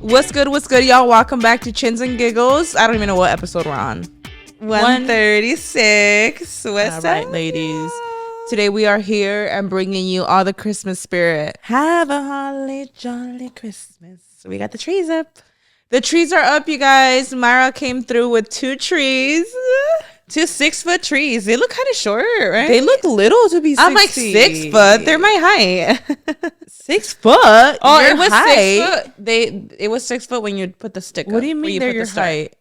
What's good, y'all? Welcome back to Chins and Giggles. I don't even know what episode we're on. 136. What's All right, ladies. Today we are here and bringing you all the Christmas spirit. Have a holly jolly Christmas. We got the trees up. The trees are up, you guys. Myra came through with 2 trees. 2 6-foot trees. They look kind of short, right? They look little to be 6 I'm like feet. 6 foot. They're my height. 6 foot? Oh, Your it was height? 6 foot. It was 6 foot when you put the stick up. What do you mean they're put your the star. height?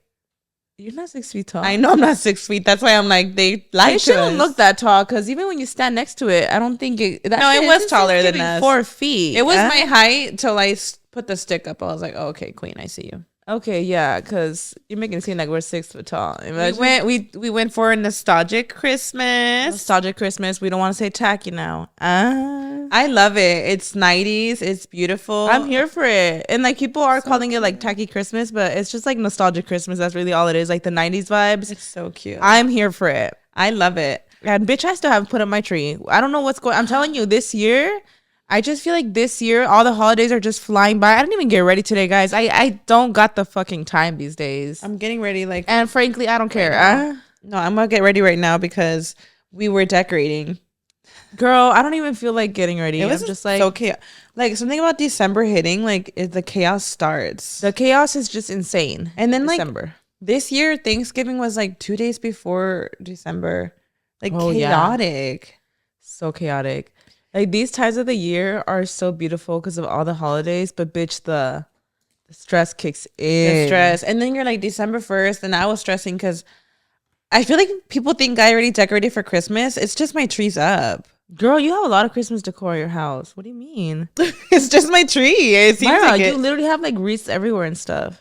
You're not 6 feet tall. I know I'm not 6 feet. That's why I'm like, they like It shouldn't look that tall because even when you stand next to it, I don't think it. No, it was taller than us. 4 feet. It was my height till I put the stick up. I was like, oh, okay, queen, I see you. Okay, yeah, because you're making it seem like we're 6 foot tall. Imagine. We went for a nostalgic Christmas. Nostalgic Christmas. We don't want to say tacky now. I love it. It's 90s. It's beautiful. I'm here for it. And like people are calling it like tacky Christmas, but it's just like nostalgic Christmas. That's really all it is. Like the 90s vibes. It's so cute. I'm here for it. I love it. And bitch, I still haven't put up my tree. I don't know what's going. I'm telling you, this year, I just feel like this year, all the holidays are just flying by. I didn't even get ready today, guys. I don't got the fucking time these days. I'm getting ready and frankly, I don't care. No, I'm gonna get ready right now because we were decorating. Girl, I don't even feel like getting ready. It was I'm just like, okay. Like something about December hitting, like the chaos starts. The chaos is just insane. And then December. This year, Thanksgiving was like 2 days before December. Like chaotic. Yeah. So chaotic. Like these times of the year are so beautiful because of all the holidays, but bitch, the stress kicks in. The stress. And then you're like December 1st, and I was stressing because I feel like people think I already decorated for Christmas. It's just my tree's up. Girl, you have a lot of Christmas decor in your house. What do you mean? It's just my tree. It seems Myra, like you literally have like wreaths everywhere and stuff.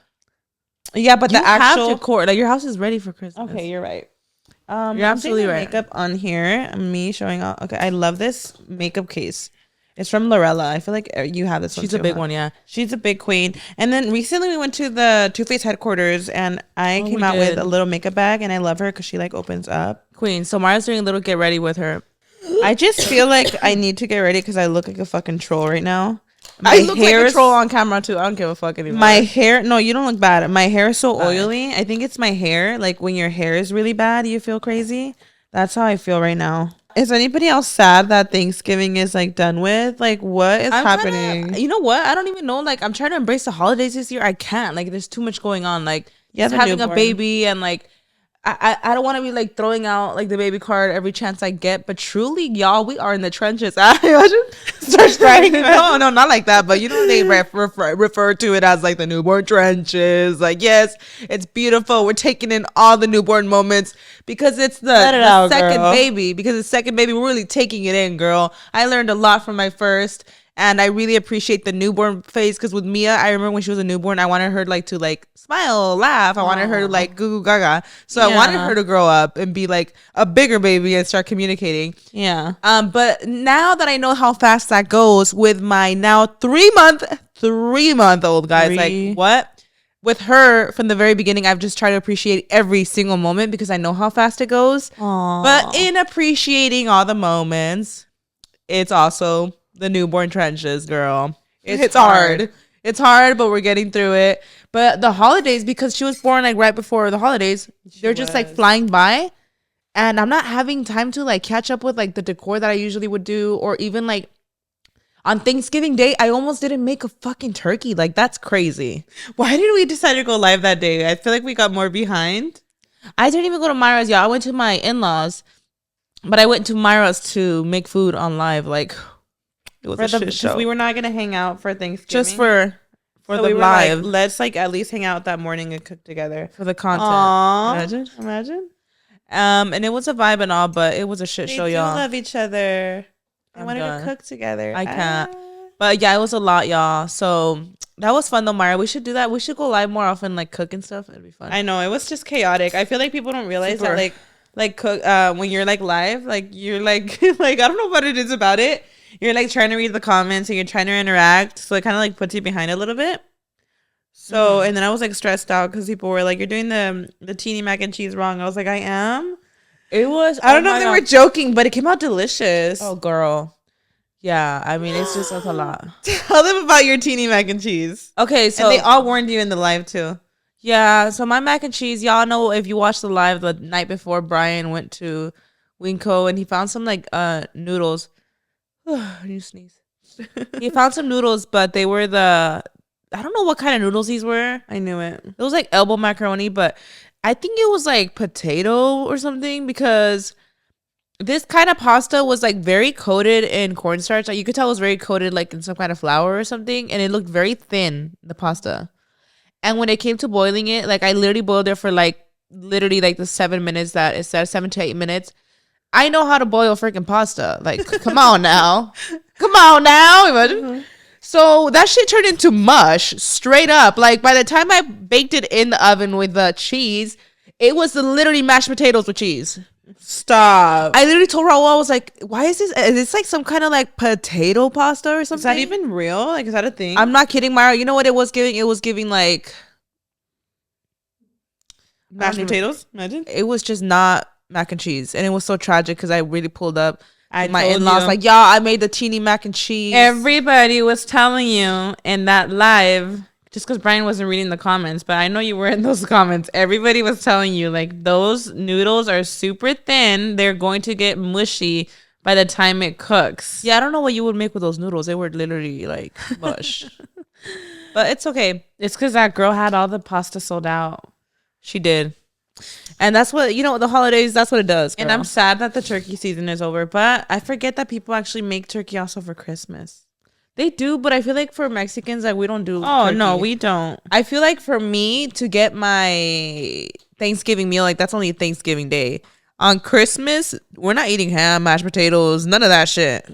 Yeah, but you the actual have decor, like your house is ready for Christmas. Okay, you're right. You're absolutely right. Makeup on here, me showing off. Okay, I love this makeup case. It's from Lorella. I feel like you have this one. She's a big one, yeah. She's a big queen. And then recently we went to the Too Faced headquarters, and I came out with a little makeup bag, and I love her because she like opens up. Queen. So Myra's doing a little get ready with her. I just feel like I need to get ready because I look like a fucking troll right now. I look like a troll on camera too. I don't give a fuck anymore. My hair, no, you don't look bad. My hair is so oily. I think it's my hair. Like when your hair is really bad, you feel crazy. That's how I feel right now. Is anybody else sad that Thanksgiving is like done with? Like what is happening? You know what? I don't even know. Like I'm trying to embrace the holidays this year. I can't. Like there's too much going on. Like just having a baby and like I don't want to be like throwing out like the baby card every chance I get, but truly, y'all, we are in the trenches. I just start crying. No, not like that. But you know, they refer to it as like the newborn trenches. Like, yes, it's beautiful. We're taking in all the newborn moments because it's the second baby. Because the second baby, we're really taking it in, girl. I learned a lot from my first. And I really appreciate the newborn phase because with Mia, I remember when she was a newborn, I wanted her like to like smile, laugh. I wanted her to like goo goo gaga. So I wanted her to grow up and be like a bigger baby and start communicating. Yeah. But now that I know how fast that goes with my now 3-month-old guys, like what? With her from the very beginning, I've just tried to appreciate every single moment because I know how fast it goes. Aww. But in appreciating all the moments, it's also the newborn trenches, girl. It's hard. It's hard, but we're getting through it. But the holidays, because she was born like right before the holidays, they're just like flying by. And I'm not having time to like catch up with like the decor that I usually would do. Or even like on Thanksgiving Day, I almost didn't make a fucking turkey. Like that's crazy. Why did we decide to go live that day? I feel like we got more behind. I didn't even go to Myra's, y'all. I went to my in-laws. But I went to Myra's to make food on live. Like... It was a shit show. We were not gonna hang out for Thanksgiving. Just for so the we live. Were like, let's like at least hang out that morning and cook together for the content. Aww. Imagine. And it was a vibe and all, but it was a shit show, y'all. Love each other. I wanted to cook together. I can't. But yeah, it was a lot, y'all. So that was fun though, Myra. We should do that. We should go live more often, like cook and stuff. It'd be fun. I know it was just chaotic. I feel like people don't realize that like cook when you're like live, like you're like like I don't know what it is about it. You're like trying to read the comments and you're trying to interact. So it kind of like puts you behind a little bit. So, and then I was like stressed out because people were like, you're doing the teeny mac and cheese wrong. I was like, I am. It was. I don't know if they were joking, but it came out delicious. Oh, girl. Yeah, I mean, it's just that's a lot. Tell them about your teeny mac and cheese. Okay, so and they all warned you in the live too. Yeah, so my mac and cheese, y'all know if you watched the live the night before, Brian went to Winco and he found some like noodles. You sneeze. He found some noodles, but they were I don't know what kind of noodles these were. I knew it. It was like elbow macaroni, but I think it was like potato or something because this kind of pasta was like very coated in cornstarch. Like you could tell it was very coated like in some kind of flour or something, and it looked very thin, the pasta. And when it came to boiling it, like I literally boiled it for like literally like the 7 minutes that it said, 7 to 8 minutes. I know how to boil freaking pasta. Like, come on now. Come on now. Imagine. So that shit turned into mush straight up. Like by the time I baked it in the oven with the cheese, it was literally mashed potatoes with cheese. Stop. I literally told Raul, I was like, why is this? Is this like some kind of like potato pasta or something? Is that even real? Like, is that a thing? I'm not kidding, Myra. You know what it was giving? It was giving like mashed potatoes. Imagine. It was just not mac and cheese. And it was so tragic because I really pulled up. My told in-laws you. like, y'all, I made the teeny mac and cheese. Everybody was telling you in that live, just because Brian wasn't reading the comments, but I know you were in those comments. Everybody was telling you, like, those noodles are super thin. They're going to get mushy by the time it cooks. Yeah, I don't know what you would make with those noodles. They were literally, like, mush. But it's okay. It's because that girl had all the pasta sold out. She did. And that's what, you know, the holidays, that's what it does, girl. And I'm sad that the turkey season is over, but I forget that people actually make turkey also for Christmas. They do, but I feel like for Mexicans, like, we don't do turkey. No, we don't. I feel like for me to get my Thanksgiving meal, like, that's only Thanksgiving Day. On Christmas, we're not eating ham, mashed potatoes, none of that shit.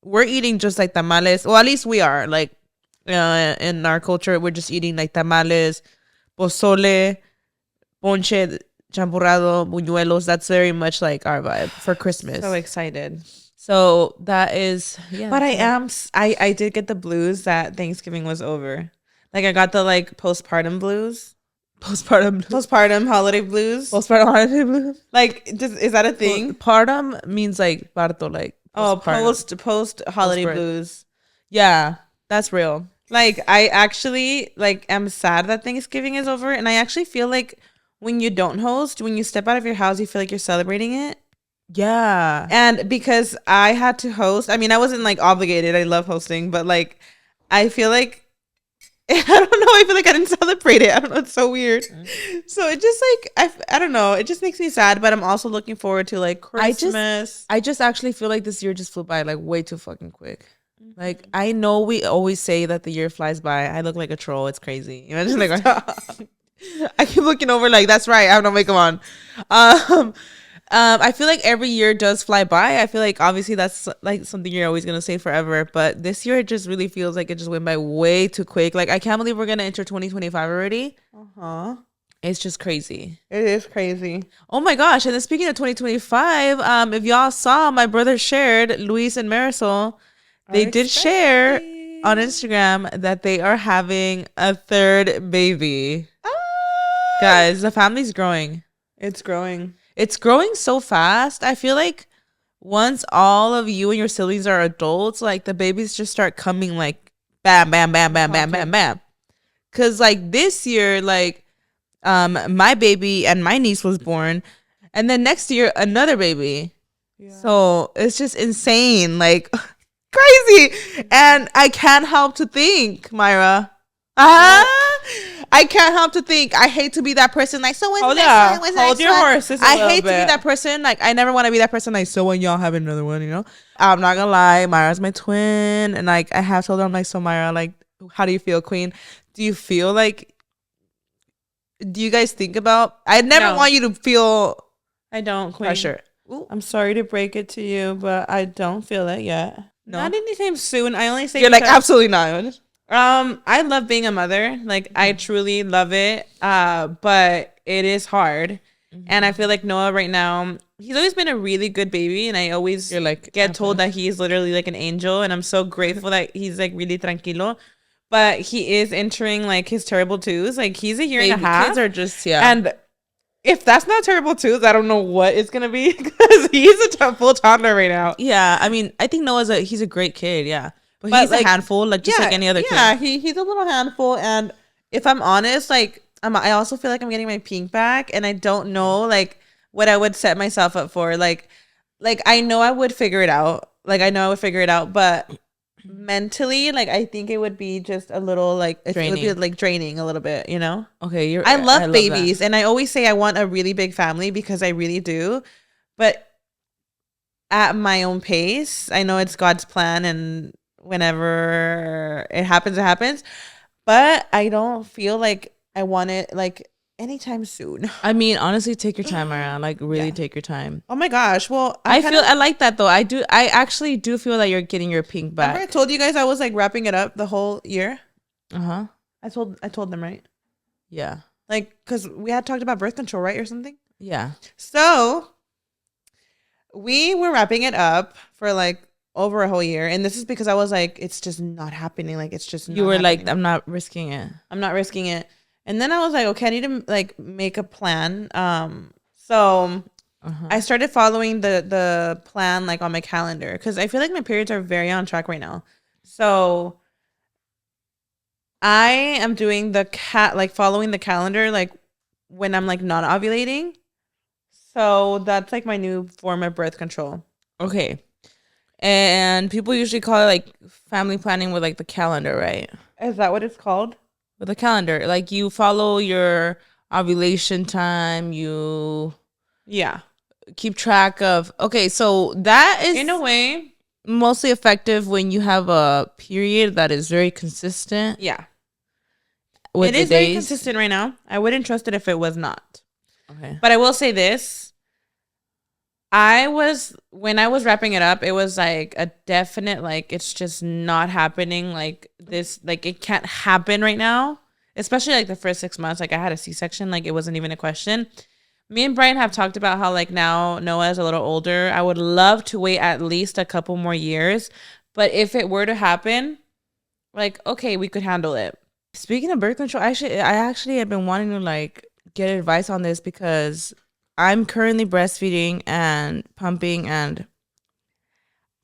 We're eating just, like, tamales. Well, at least we are. Like, in our culture, we're just eating, like, tamales, pozole, ponche, champurrado, buñuelos. That's very much like our vibe for Christmas. So excited. So that is, yeah. But I did get the blues that Thanksgiving was over. Like I got the like postpartum blues. Postpartum holiday blues. Postpartum holiday blues. Like, is that a thing? Partum means like parto, like post holiday blues. Yeah, that's real. Like I actually like am sad that Thanksgiving is over, and I actually feel like when you don't host, when you step out of your house, you feel like you're celebrating it. Yeah. And because I had to host, I mean, I wasn't like obligated. I love hosting, but like, I feel like, I don't know. I feel like I didn't celebrate it. I don't know. It's so weird. So it just like, I don't know. It just makes me sad, but I'm also looking forward to like Christmas. I just actually feel like this year just flew by like way too fucking quick. Like, I know we always say that the year flies by. I look like a troll. It's crazy. Imagine like, I keep looking over like, that's right. I have no makeup on. I feel like every year does fly by. I feel like obviously that's like something you're always gonna say forever, but this year it just really feels like it just went by way too quick. Like I can't believe we're gonna enter 2025 already. It's just crazy. It is crazy. Oh my gosh! And then speaking of 2025, if y'all saw, my brother shared, Luis and Marisol, they did share on Instagram that they are having a third baby. Guys, the family's growing. It's growing. It's growing so fast. I feel like once all of you and your siblings are adults, like the babies just start coming like bam, bam, bam, bam, bam, bam, bam. Cause like this year, like my baby and my niece was born, and then next year another baby. Yeah. So it's just insane, like crazy. And I can't help to think, Myra. I can't help to think. I hate to be that person. Like, so when hold your horses. I hate to be that person. Like, I never want to be that person. Like, so when y'all have another one, you know, I'm not gonna lie. Myra's my twin, and like I have told her, I'm like, so Myra, like, how do you feel, Queen? Do you feel like? Do you guys think about? I never want you to feel. I don't, Queen. Pressure. Ooh. I'm sorry to break it to you, but I don't feel it yet. No? Not anytime soon. I only say you're like absolutely not. I love being a mother. Like I truly love it. But it is hard. And I feel like Noah right now, he's always been a really good baby, and I always get told that he's literally like an angel, and I'm so grateful that he's like really tranquilo. But he is entering like his terrible twos. Like he's a year and a half. Kids are just and If that's not terrible twos, I don't know what it's gonna be because he's a full toddler right now. Yeah, I mean, I think he's a great kid. Yeah, but he's like, a handful, like just like any other kid. Yeah, he's a little handful, and if I'm honest, like I also feel like I'm getting my pink back, and I don't know like what I would set myself up for. Like I know I would figure it out. Like I know I would figure it out, but mentally, like I think it would be just a little like it would be like draining a little bit, you know. Okay, I love babies, and I always say I want a really big family because I really do, but at my own pace. I know it's God's plan, and whenever it happens, it happens. But I don't feel like I want it like anytime soon. I mean, honestly, take your time around. Like, really take your time. Oh my gosh. Well, I like that though. I actually do feel that you're getting your pink back. Remember I told you guys I was like wrapping it up the whole year? Uh-huh. I told them, right? Yeah. Like, because we had talked about birth control, right? Or something? Yeah. So we were wrapping it up for like over a whole year. And this is because I was like, it's just not happening. Like, it's just you were happening. Like, I'm not risking it. I'm not risking it. And then I was like, okay, I need to like make a plan. So I started following the plan like on my calendar because I feel like my periods are very on track right now. So I am doing following the calendar like when I'm like not ovulating. So that's like my new form of birth control. Okay. And people usually call it like family planning with like the calendar, right? Is that what it's called? With a calendar. Like you follow your ovulation time, keep track of. Okay, so that is in a way mostly effective when you have a period that is very consistent. Yeah. It is very consistent right now. I wouldn't trust it if it was not. Okay. But I will say this. When I was wrapping it up, it was like a definite, like, it's just not happening. Like this, like it can't happen right now, especially like the first 6 months. Like I had a C-section, like it wasn't even a question. Me and Brian have talked about how like now Noah is a little older. I would love to wait at least a couple more years. But if it were to happen, like, okay, we could handle it. Speaking of birth control, I actually have been wanting to like get advice on this because I'm currently breastfeeding and pumping, and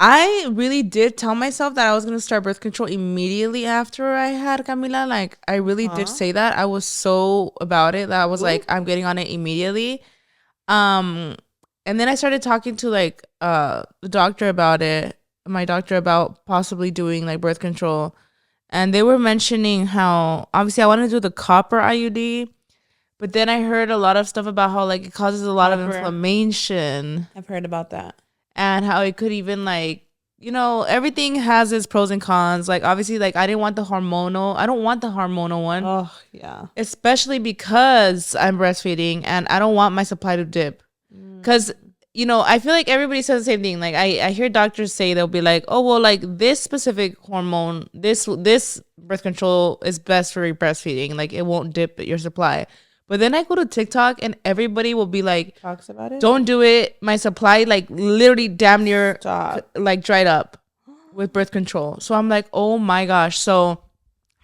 I really did tell myself that I was going to start birth control immediately after I had Camila. Like, I really did say that. I was so about it that I was like, I'm getting on it immediately. And then I started talking to like the doctor about it, my doctor, about possibly doing like birth control. And they were mentioning how obviously I want to do the copper IUD. But then I heard a lot of stuff about how like it causes a lot of inflammation. I've heard about that. And how it could even like, you know, everything has its pros and cons. Like obviously like I don't want the hormonal one. Oh, yeah. Especially because I'm breastfeeding and I don't want my supply to dip. Because, you know, I feel like everybody says the same thing. Like I hear doctors say they'll be like, oh, well, like this specific hormone, this birth control is best for your breastfeeding. Like it won't dip your supply. But then I go to TikTok and everybody will be like, talks about it. Don't do it. My supply like literally damn near like dried up with birth control. So I'm like, oh my gosh. So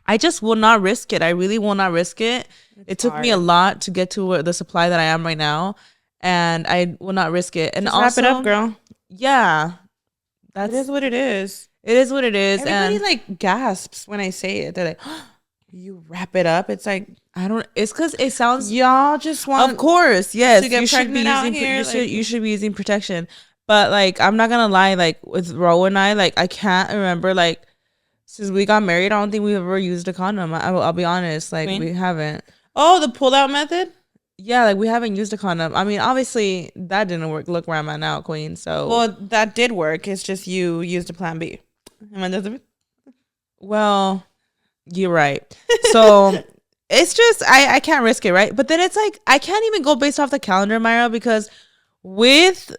I just will not risk it. I really will not risk it. It took me a lot to get to the supply that I am right now, and I will not risk it. And just also, wrap it up, girl. Yeah, it is what it is. It is what it is. Everybody like gasps when I say it. They're like, oh, you wrap it up. It's like, it's because it sounds, y'all just want, of course, yes, to get pregnant out here. You should be using protection. But like, I'm not gonna lie, like with Ro and I, like I can't remember, like since we got married, I don't think we've ever used a condom. I'll be honest, like we haven't. Oh, the pull out method? Yeah, like we haven't used a condom. I mean, obviously that didn't work. Look where I'm at now, queen. So well, that did work. It's just you used a plan B. Well, you're right. So it's just I can't risk it, right? But then it's like I can't even go based off the calendar, Myra, because with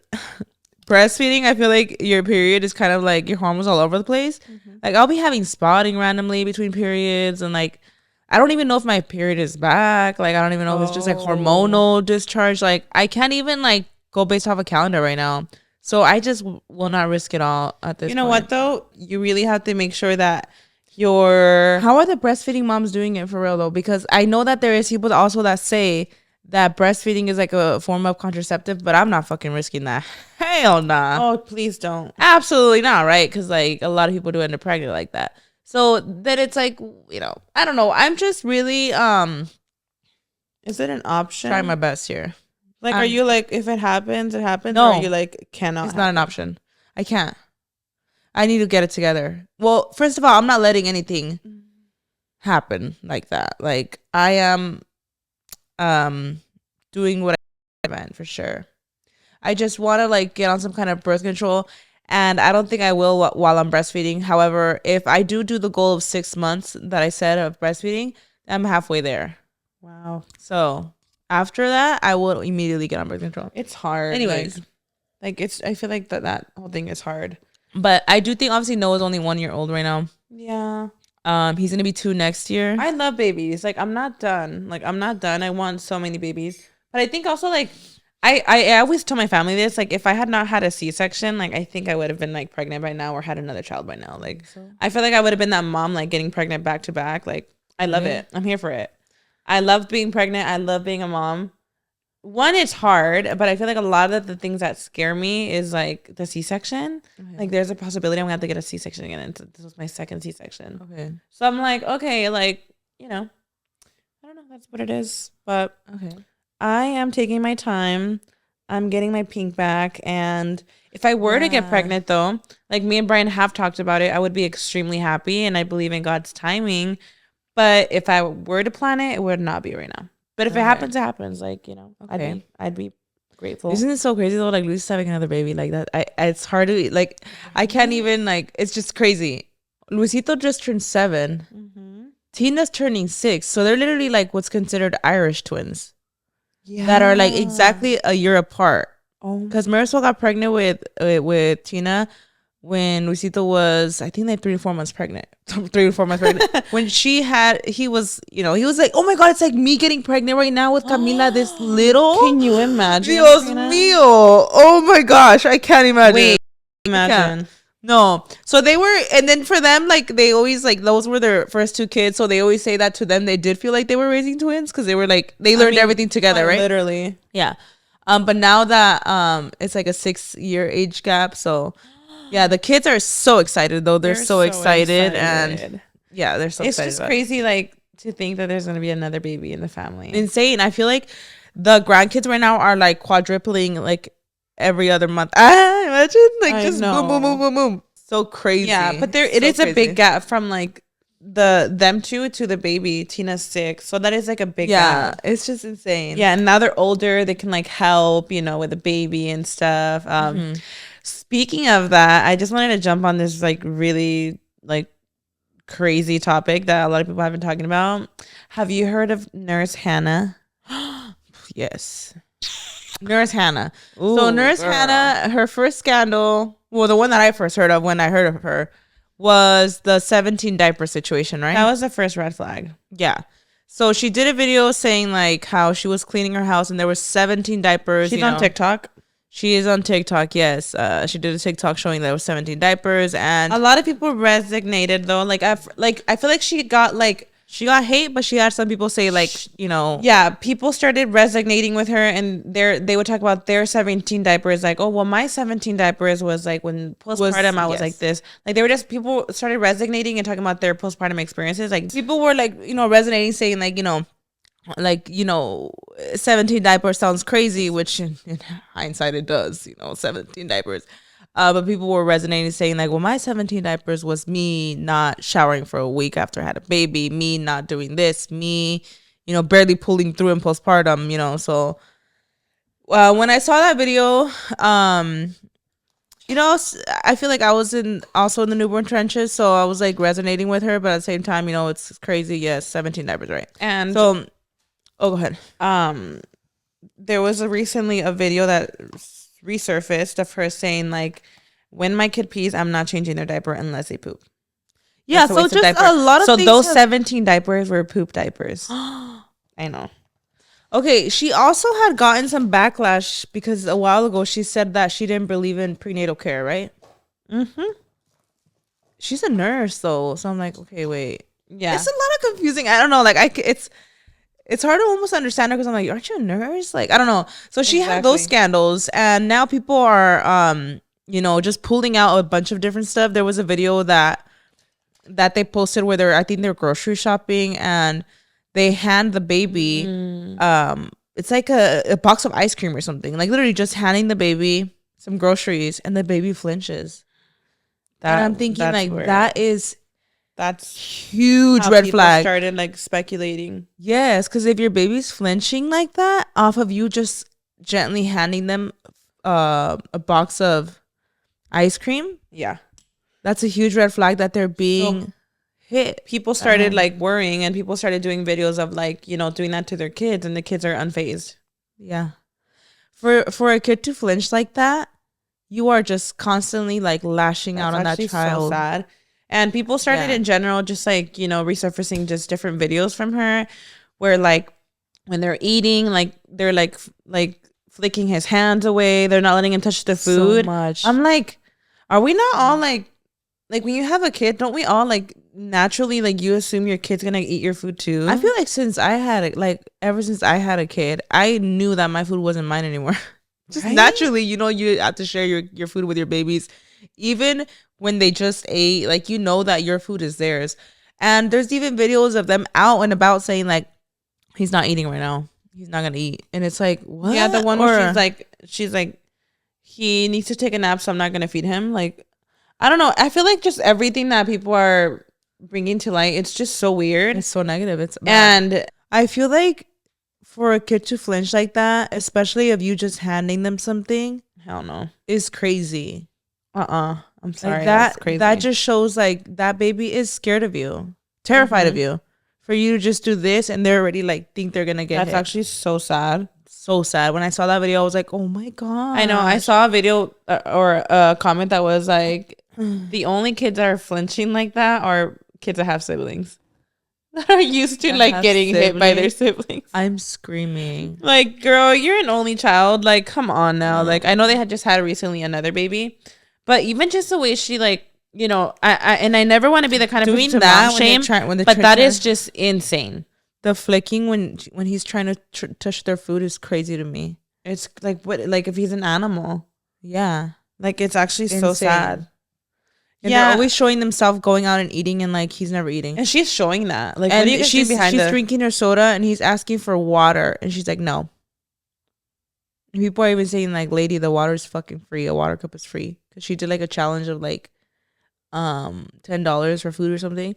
breastfeeding, I feel like your period is kind of like your hormones all over the place. Mm-hmm. Like I'll be having spotting randomly between periods, and like I don't even know if my period is back. Like I don't even know if it's just like hormonal discharge. Like I can't even like go based off a calendar right now. So I just will not risk it all at this point. You know what though? You really have to make sure that how are the breastfeeding moms doing it for real though? Because I know that there is people also that say that breastfeeding is like a form of contraceptive, but I'm not fucking risking that. Hell nah. Oh, please don't. Absolutely not, right? Because like a lot of people do end up pregnant like that. So then it's like, I don't know. I'm just really is it an option? Trying my best here. Like, are you like, if it happens, it happens? No. Or are you like, cannot? It's not an option. I can't. I need to get it together. Well, first of all, I'm not letting anything happen like that. Like I am doing what I can for sure. I just want to like get on some kind of birth control, and I don't think I will while I'm breastfeeding. However, if I do the goal of 6 months that I said of breastfeeding, I'm halfway there. Wow. So after that, I will immediately get on birth control. It's hard. Anyways, like it's. I feel like that whole thing is hard. But I do think obviously Noah's only 1 year old right now. Yeah. He's gonna be 2 next year. I love babies. Like I'm not done. I want so many babies. But I think also like I always tell my family this. Like if I had not had a C-section, like I think I would have been like pregnant by now or had another child by now. Like I feel like I would have been that mom like getting pregnant back to back. Like I love it. I'm here for it. I love being pregnant. I love being a mom. One, it's hard, but I feel like a lot of the things that scare me is like the C-section. Okay. Like there's a possibility I'm gonna have to get a C-section again. And this was my second C-section. Okay. So I'm like, okay, like, I don't know. That's what it is. But okay. I am taking my time. I'm getting my pink back. And if I were to get pregnant though, like me and Brian have talked about it, I would be extremely happy. And I believe in God's timing. But if I were to plan it, it would not be right now. But if it happens, it happens. Like, I'd be grateful. Isn't it so crazy though? Like Lucy's having another baby like that. It's hard to like. I can't even like. It's just crazy. Luisito just turned 7. Mm-hmm. Tina's turning 6. So they're literally like what's considered Irish twins. Yeah. That are like exactly a year apart. Oh. Because Marisol got pregnant with Tina when Luisito was, I think, like 3 to 4 months pregnant. 3 to 4 months pregnant. When he was like, oh my God, it's like me getting pregnant right now with Camila, this little. Can you imagine? Dios mío. Oh my gosh, I can't imagine. Wait, imagine. No. So they were, and then for them, like, they always, like, those were their first 2 kids. So they always say that to them. They did feel like they were raising twins because they were like, they learned everything together, right? Literally. Yeah. But now that it's like a 6-year age gap, so yeah, the kids are so excited though. They're so excited, and yeah, they're so excited. It's just crazy, like, to think that there's gonna be another baby in the family. Insane. I feel like the grandkids right now are like quadrupling like every other month. Imagine like just boom, boom, boom, boom, boom. So crazy. Yeah, but it is a big gap from like them two to the baby. Tina's 6, so that is like a big gap. It's just insane. Yeah, and now they're older. They can like help, with the baby and stuff. Speaking of that, I just wanted to jump on this like really like crazy topic that a lot of people have been talking about. Have you heard of Nurse Hannah? Yes. Nurse Hannah. Ooh, so Nurse Hannah, her first scandal, well, the one that I first heard of when I heard of her was the 17 diaper situation, right? That was the first red flag. Yeah. So she did a video saying like how she was cleaning her house and there were 17 diapers. She's on TikTok. She is on TikTok, yes. She did a TikTok showing there was 17 diapers, and a lot of people resignated though. Like I feel like she got hate, but she had some people say like, yeah, people started resignating with her, and they would talk about their 17 diapers, like, oh well, my 17 diapers was like when postpartum I was like this. Like they were just, people started resignating and talking about their postpartum experiences. Like people were like, resonating, saying like, 17 diapers sounds crazy, which in hindsight it does, 17 diapers. But people were resonating, saying like, well, my 17 diapers was me not showering for a week after I had a baby, me not doing this, me, barely pulling through in postpartum, so when I saw that video, I feel like I was also in the newborn trenches, so I was like resonating with her, but at the same time, it's crazy. Yes, 17 diapers, right? And so, go ahead. There was recently a video that resurfaced of her saying like, when my kid pees, I'm not changing their diaper unless they poop. Yeah, so just a lot of things. So those 17 diapers were poop diapers. I know. Okay, she also had gotten some backlash because a while ago she said that she didn't believe in prenatal care, right? Mm-hmm. She's a nurse though, so I'm like, okay, wait. Yeah, it's a lot of confusing. I don't know, like it's it's hard to almost understand her because I'm like, aren't you a nurse? Like, I don't know. So she had those scandals, and now people are, just pulling out a bunch of different stuff. There was a video that they posted where I think they're grocery shopping, and they hand the baby, it's like a box of ice cream or something. Like literally just handing the baby some groceries, and the baby flinches. And I'm thinking like weird. That's huge red flag. Started like speculating. Yes, because if your baby's flinching like that off of you just gently handing them a box of ice cream, that's a huge red flag that they're being hit. People started like worrying, and people started doing videos of like doing that to their kids, and the kids are unfazed. Yeah, for a kid to flinch like that, you are just constantly like lashing out on that child. So sad. And people started in general just like, resurfacing just different videos from her where like when they're eating, like they're like flicking his hands away. They're not letting him touch the food. So much. I'm like, are we not all like when you have a kid, don't we all like naturally like you assume your kid's going to eat your food too? I feel like ever since I had a kid, I knew that my food wasn't mine anymore. Just naturally, you have to share your food with your babies. Even when they just ate, like, that your food is theirs. And there's even videos of them out and about saying, like, he's not eating right now. He's not going to eat. And it's like, what? Yeah, the one where she's like, he needs to take a nap, so I'm not going to feed him. Like, I don't know. I feel like just everything that people are bringing to light, it's just so weird. It's so negative. And I feel like for a kid to flinch like that, especially if you just handing them something, hell no, is crazy. I'm sorry. Like that's crazy. That just shows like that baby is scared of you, terrified of you. For you to just do this and they're already like think they're gonna get That's hit. actually so sad. So sad. When I saw that video, I was like, oh my god. I know. I saw a video or a comment that was like, the only kids that are flinching like that are kids that have siblings. That are used to like getting hit by their siblings. I'm screaming. Like, girl, you're an only child. Like, come on now. Like, I know they had just had recently another baby. But even just the way she like, I never want to be the kind of person to mom shame, but that is just insane. The flicking when he's trying to touch their food is crazy to me. It's like what, like if he's an animal. Yeah, like it's actually so sad. And they're always showing themselves going out and eating, and like he's never eating. And she's showing that. Like, and she's drinking her soda, and he's asking for water, and she's like, no. And people are even saying like, lady, the water is fucking free. A water cup is free. Because she did like a challenge of like $10 for food or something.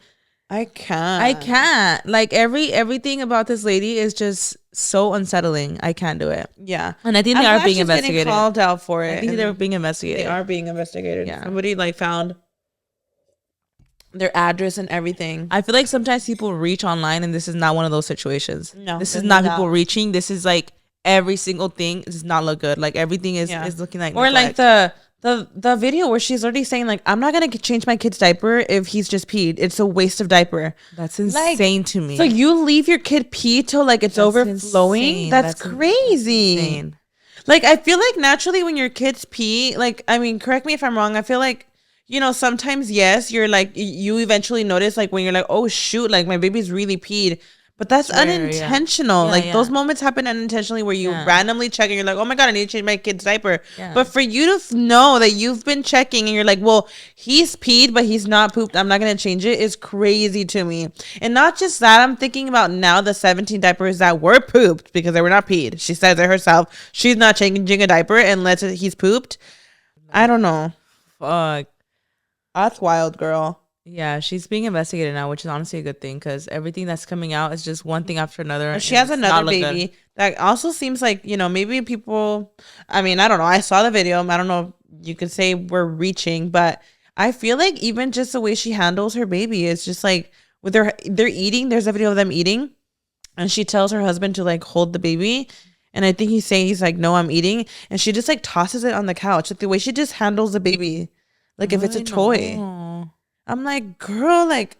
I can't. Like everything about this lady is just so unsettling. I can't do it. Yeah. And I think they are being investigated. Called out for it. I think they're being investigated. They are being investigated. Yeah. Somebody like found their address and everything. I feel like sometimes people reach online, and this is not one of those situations. No. This is not people reaching. This is like every single thing does not look good. Like everything is looking like or neglect. Like the video where she's already saying like, I'm not gonna change my kid's diaper if he's just peed. It's a waste of diaper. That's insane to me. So you leave your kid pee till like it's overflowing. Insane. That's crazy. Insane. Like I feel like naturally when your kids pee, like I mean, correct me if I'm wrong. I feel like sometimes yes, you're like you eventually notice like when you're like, oh shoot, like my baby's really peed. But that's unintentional. Those moments happen unintentionally where you randomly check and you're like, oh my God, I need to change my kid's diaper. Yeah. But for you to know that you've been checking and you're like, well, he's peed, but he's not pooped, I'm not going to change it, is crazy to me. And not just that, I'm thinking about now the 17 diapers that were pooped because they were not peed. She says it herself. She's not changing a diaper unless he's pooped. I don't know. Fuck. That's wild, girl. Yeah, she's being investigated now, which is honestly a good thing because everything that's coming out is just one thing after another. She has another baby that also seems like, maybe people, I mean, I don't know. I saw the video. I don't know if you could say we're reaching, but I feel like even just the way she handles her baby is just like with they're eating. There's a video of them eating and she tells her husband to like hold the baby. And I think he's like, no, I'm eating. And she just like tosses it on the couch. Like the way she just handles the baby, like if it's a toy. I'm like, girl, like,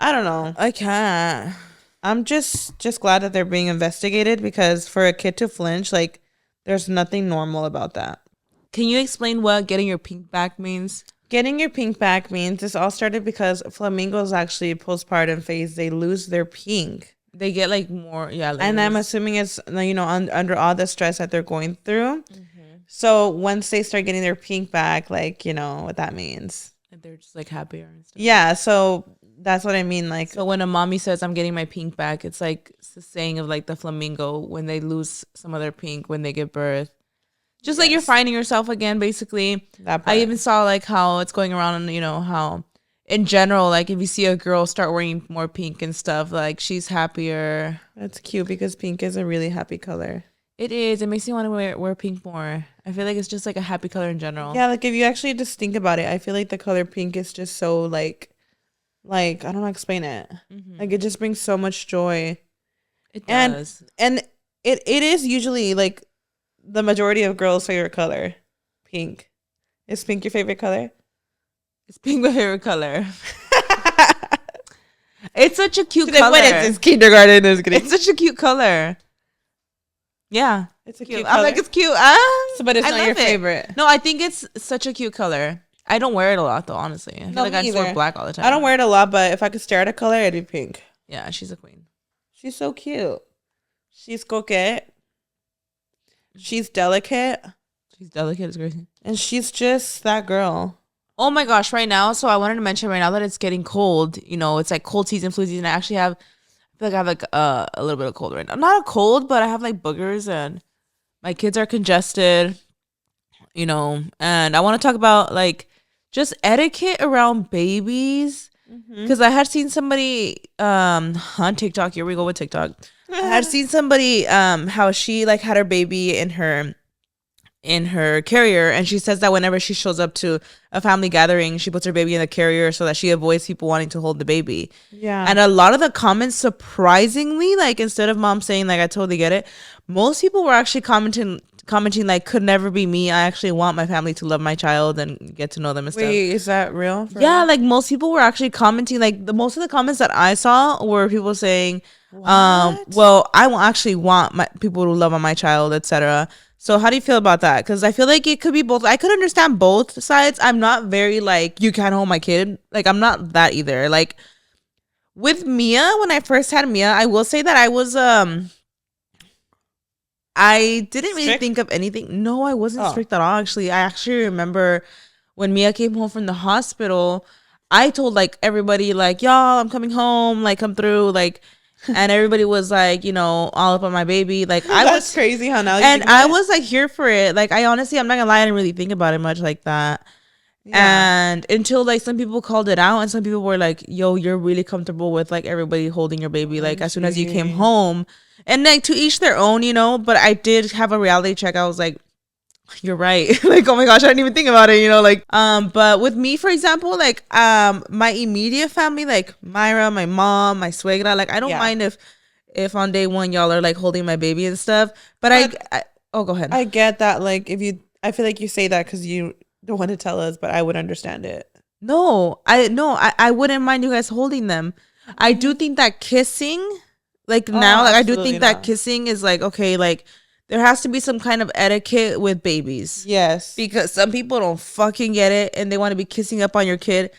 I don't know. I can't. I'm just glad that they're being investigated because for a kid to flinch, like, there's nothing normal about that. Can you explain what getting your pink back means? Getting your pink back means this all started because flamingos actually postpartum phase, they lose their pink. they get like more, yeah. Like, and I'm assuming it's, you know, under all the stress that they're going through. So once they start getting their pink back, like, you know what that means. They're just like happier and stuff. Yeah, so that's what I mean. Like, so when a mommy says I'm getting my pink back, it's like it's the saying of like the flamingo when they lose some of their pink when they give birth. Just like you're finding yourself again, basically. I even saw like how it's going around, and you know how in general, like if you see a girl start wearing more pink and stuff, like she's happier. That's cute because pink is a really happy color. It is. It makes me want to wear pink more. I feel like it's just like a happy color in general. Yeah, like if you actually just think about it, I feel like the color pink is just so like I don't know how to explain it. Like it just brings so much joy. It does. And it is usually like the majority of girls' favorite color. Pink. Is pink your favorite color? It's pink my favorite color. It's such a cute color. What is this, kindergarten? It's such a cute color. Yeah, it's a cute color. I'm like, it's cute. But it's not your favorite. No, I think it's such a cute color. I don't wear it a lot though, honestly. I feel like I just wear black all the time. I don't wear it a lot, but if I could stare at a color, it'd be pink. Yeah, she's a queen. She's so cute. She's coquette. She's delicate. She's delicate as crazy. And she's just that girl. Oh my gosh, right now. So I wanted to mention right now that it's getting cold. You know, it's like cold season, flu season. I actually have, I feel like I have like a little bit of cold right now. Not a cold, but I have like boogers and my kids are congested, you know. And I want to talk about like just etiquette around babies. Because I had seen somebody on TikTok. Here we go with TikTok. I had seen somebody how she like had her baby in her carrier, and she says that whenever she shows up to a family gathering, she puts her baby in the carrier so that she avoids people wanting to hold the baby. Yeah. And a lot of the comments, surprisingly, like instead of mom saying like I totally get it, most people were actually commenting like could never be me. I actually want my family to love my child and get to know them and stuff. Wait, is that real? Yeah, like most people were actually commenting. Like most of the comments that I saw were people saying, well, I actually want my people to love on my child, etc. So how do you feel about that? Because I feel like it could be both. I could understand both sides. I'm not very like, you can't hold my kid. Like I'm not that either. Like with Mia, when I first had Mia, I will say that I was I didn't really think of anything. No, I wasn't strict at all, actually. I actually remember when Mia came home from the hospital, I told like everybody like, y'all, I'm coming home, like come through, like, and everybody was like, you know, all up on my baby. Like That's crazy how now and I was like here for it. Like I honestly, I'm not gonna lie, I didn't really think about it much like that. Yeah. And until like some people called it out and some people were like, yo, you're really comfortable with like everybody holding your baby like as soon as you came home. And like to each their own, you know, but I did have a reality check. I was like, you're right. Like, oh my gosh, I didn't even think about it, you know, like, but with me, for example, like, my immediate family, like Myra, my mom, my suegra, like, I don't mind if on day one, y'all are like holding my baby and stuff, but I oh, go ahead. I get that. Like, I feel like you say that because you don't want to tell us, but I would understand it. No, I wouldn't mind you guys holding them. I do think that kissing, like now, like I do think that kissing is like, okay, like there has to be some kind of etiquette with babies. Yes. Because some people don't fucking get it and they want to be kissing up on your kid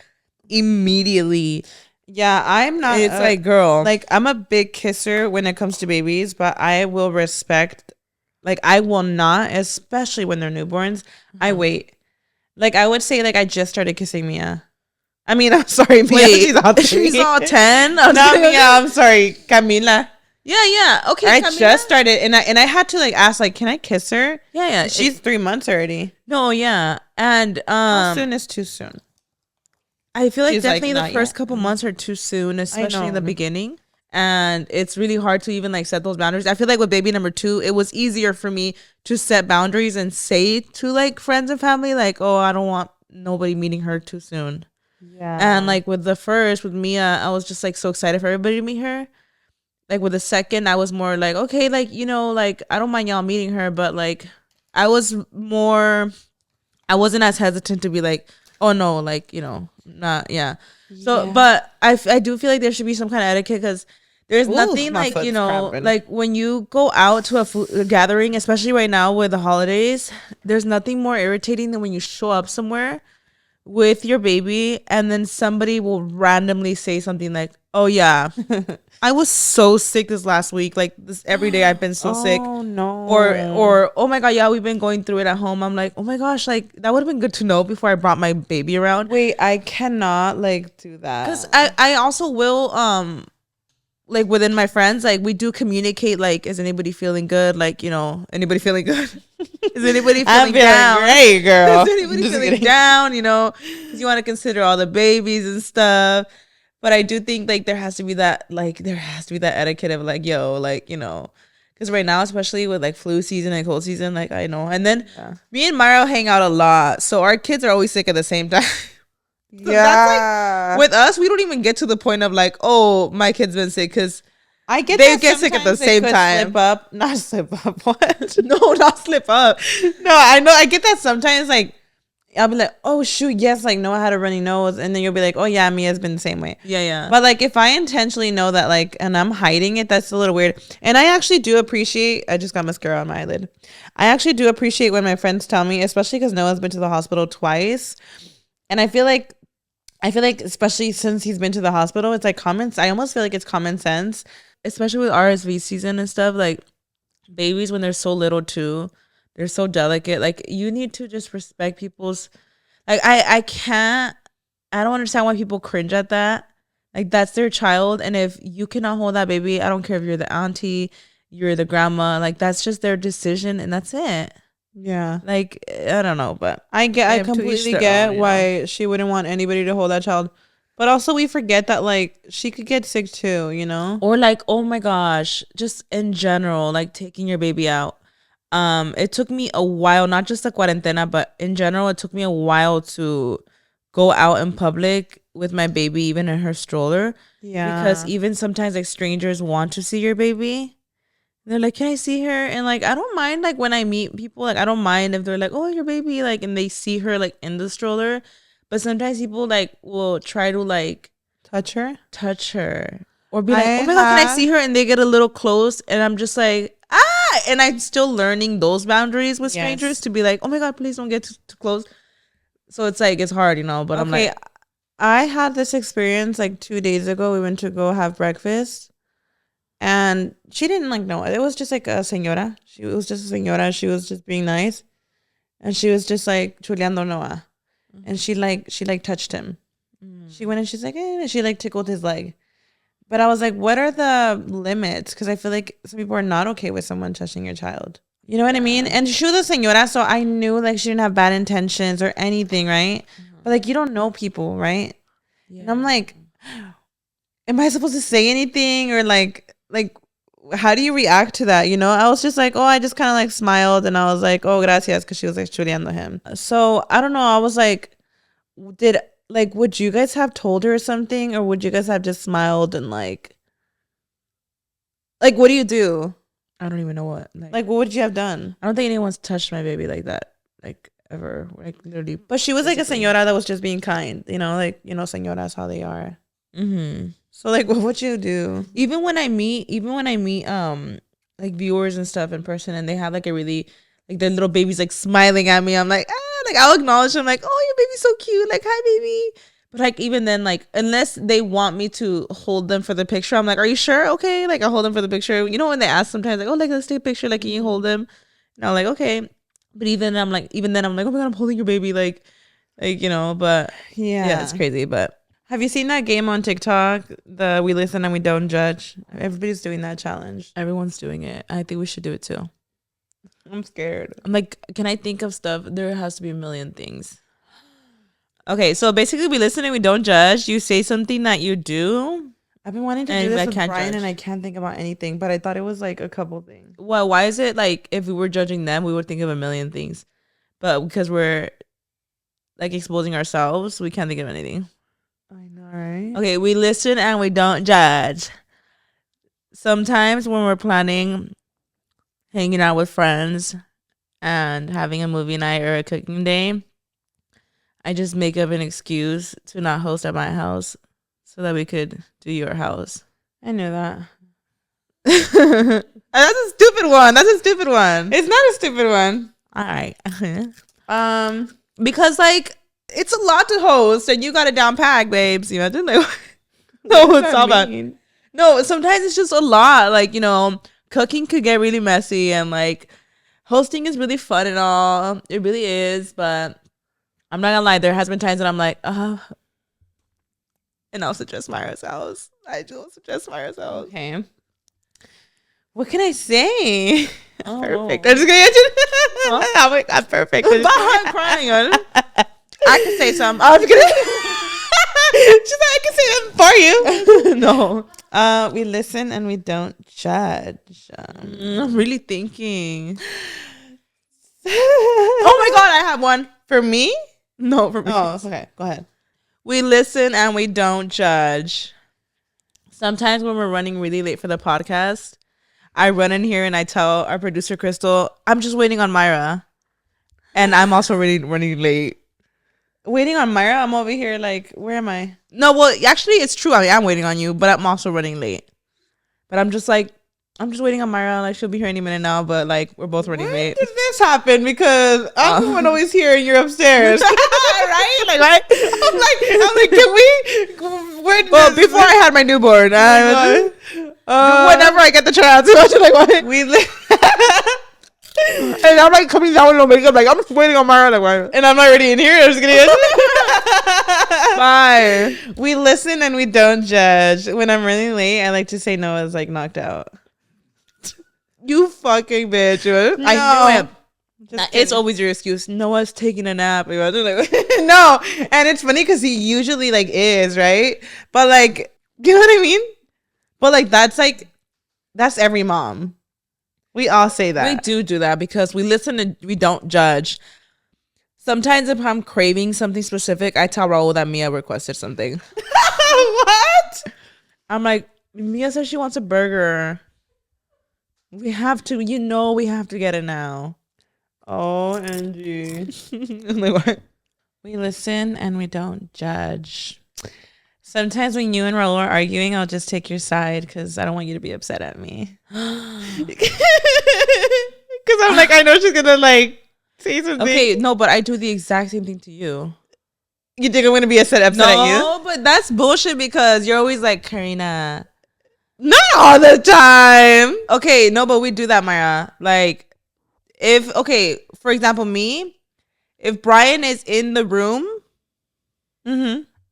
immediately. Yeah, I'm not. It's like, girl. Like, I'm a big kisser when it comes to babies, but I will respect, like, I will not, especially when they're newborns. I wait. Like, I would say, like, I just started kissing Mia. I mean, I'm sorry, Mia. Wait, she's all 10? Not Mia, I'm sorry, Camila. Yeah. Okay, I just started, and I had to like ask, like, can I kiss her? Yeah. She's 3 months already. No, yeah, and how soon is too soon? I feel like definitely the first couple months are too soon, especially in the beginning, and it's really hard to even like set those boundaries. I feel like with baby number 2, it was easier for me to set boundaries and say to like friends and family, like, oh, I don't want nobody meeting her too soon. Yeah, and like with Mia, I was just like so excited for everybody to meet her. Like with the second, I was more like, okay, like, you know, like I don't mind y'all meeting her, but like I wasn't as hesitant to be like, oh no, like, you know, not, yeah. So, but I do feel like there should be some kind of etiquette because there's nothing like, you know, like when you go out to a gathering, especially right now with the holidays, there's nothing more irritating than when you show up somewhere with your baby, and then somebody will randomly say something like, "Oh yeah, I was so sick this last week. Like this every day I've been so sick." Oh no. Or oh my god, yeah, we've been going through it at home. I'm like, oh my gosh, like that would have been good to know before I brought my baby around. Wait, I cannot like do that. Because I also will like within my friends, like we do communicate, like, is anybody feeling good? Like, you know, anybody feeling good? Is anybody feeling down? Great, girl. Is anybody feeling down? You know, because you want to consider all the babies and stuff. But I do think like there has to be that etiquette of like, yo, like, you know, because right now, especially with like flu season and cold season, like I know. And then me and Mario hang out a lot, so our kids are always sick at the same time. So that's like, with us, we don't even get to the point of like, oh, my kid's been sick, because they get sick at the same time. Not slip up. What? No, not slip up. No, I know. I get that sometimes. Like, I'll be like, oh shoot, yes, like Noah had a runny nose, and then you'll be like, oh yeah, Mia's been the same way. Yeah. But like, if I intentionally know that, like, and I'm hiding it, that's a little weird. And I actually do appreciate. I just got mascara on my eyelid. I actually do appreciate when my friends tell me, especially because Noah's been to the hospital twice, and I feel like, especially since he's been to the hospital, it's like I almost feel like it's common sense, especially with RSV season and stuff. Like babies, when they're so little too, they're so delicate. Like you need to just respect people's. Like I don't understand why people cringe at that. Like that's their child, and if you cannot hold that baby, I don't care if you're the auntie, you're the grandma. Like that's just their decision, and that's it. Yeah, like I don't know, but I completely get why she wouldn't want anybody to hold that child, but also we forget that like she could get sick too, you know, or like, oh my gosh, just in general, like taking your baby out. It took me a while, not just the cuarentena, but in general, it took me a while to go out in public with my baby, even in her stroller. Yeah, because even sometimes like strangers want to see your baby. They're like, can I see her? And like, I don't mind like when I meet people, like I don't mind if they're like, oh, your baby, like, and they see her like in the stroller. But sometimes people like will try to like touch her or be like, oh my god, can I see her? And they get a little close, and I'm just like, and I'm still learning those boundaries with strangers to be like, oh my god, please don't get too close. So it's like, it's hard, you know, but I'm like, I had this experience like 2 days ago. We went to go have breakfast. And she didn't like know. It was just like a señora. She was just a señora. She was just being nice. And she was just like chuleando Noah. Mm-hmm. And she touched him. Mm-hmm. She went and she's like, and she like tickled his leg. But I was like, what are the limits? Because I feel like some people are not okay with someone touching your child. You know what I mean? And she was a señora, so I knew like she didn't have bad intentions or anything, right? Mm-hmm. But like, you don't know people, right? Yeah. And I'm like, am I supposed to say anything, or like how do you react to that? You know, I was just like, oh, I just kind of like smiled, and I was like, oh, gracias, because she was like chuleando him. So I don't know. I was like, would you guys have told her something, or would you guys have just smiled and like what do you do? I don't even know what. Like what would you have done? I don't think anyone's touched my baby like that, like ever, like literally. But she was like a señora that was just being kind, you know, like, you know, señoras, how they are. Mm-hmm. So like, what would you do? Even when I meet like viewers and stuff in person, and they have like a really like their little baby's like smiling at me, I'm like, like I'll acknowledge them, like, oh, your baby's so cute, like, hi baby. But like even then, like unless they want me to hold them for the picture, I'm like, are you sure? Okay, like I'll hold them for the picture. You know, when they ask sometimes like, oh, like let's take a picture, like can you hold them? And I'm like, okay. But even then I'm like, oh my god, I'm holding your baby, like you know. But yeah, it's crazy. But have you seen that game on TikTok? The We Listen and We Don't Judge. Everybody's doing that challenge. Everyone's doing it. I think we should do it too. I'm scared. I'm like, can I think of stuff? There has to be a million things. Okay, so basically we listen and we don't judge. You say something that you do. I've been wanting to do this with Brian, and I can't think about anything, but I thought it was like a couple things. Well, why is it like if we were judging them, we would think of a million things, but because we're like exposing ourselves, we can't think of anything. I know, right? Okay, we listen and we don't judge. Sometimes when we're planning hanging out with friends and having a movie night or a cooking day, I just make up an excuse to not host at my house so that we could do your house. I knew that. That's a stupid one. It's not a stupid one. All right. Because like it's a lot to host, and you got it down packed, babes. You know, like, no, it's all about. No, sometimes it's just a lot. Like, you know, cooking could get really messy, and like hosting is really fun and all. It really is, but I'm not gonna lie. There has been times that I'm like, and I'll suggest Myra's house. I do suggest Myra's house. Okay. What can I say? Oh. Perfect. I'm just kidding. Huh? Oh my God, perfect. I'm crying. I can say something. I was kidding. She's like, I can say something for you. No. We listen and we don't judge. I'm really thinking. Oh my God, I have one. For me? No, for me. Oh, okay. Go ahead. We listen and we don't judge. Sometimes when we're running really late for the podcast, I run in here and I tell our producer, Crystal, I'm just waiting on Myra. And I'm also running late. Waiting on Myra? I'm over here like, where am I? No, well, actually, it's true. I mean, I'm waiting on you, but I'm also running late. But I'm just like, I'm just waiting on Myra. Like, she'll be here any minute now, but like, we're both running late. When did this happen? Because I'm the one always here and you're upstairs. Right? Like, right? I'm like, can we? Well, before I had my newborn, whenever I get the chance, like, what? And I'm like coming down with no makeup, like I'm just waiting on Myra, like, why? And I'm already in here. I'm just kidding. Bye. We listen and we don't judge. When I'm running late, I like to say Noah's like knocked out. You fucking bitch. No. I know it. It's always your excuse. Noah's taking a nap. No, and it's funny because he usually like is, right? But like, you know what I mean? But like that's every mom. We all say that. We do that because we listen and we don't judge. Sometimes if I'm craving something specific, I tell Raul that Mia requested something. What? I'm like, Mia says she wants a burger. We have to, we have to get it now. OMG. Like, what? We listen and we don't judge. Sometimes when you and Raul are arguing, I'll just take your side because I don't want you to be upset at me. Because I'm like, I know she's going to like say something. Okay, no, but I do the exact same thing to you. You think I'm going to be upset at you? No, but that's bullshit because you're always like, Karina. Not all the time. Okay, no, but we do that, Myra. Like, for example, me, if Brian is in the room,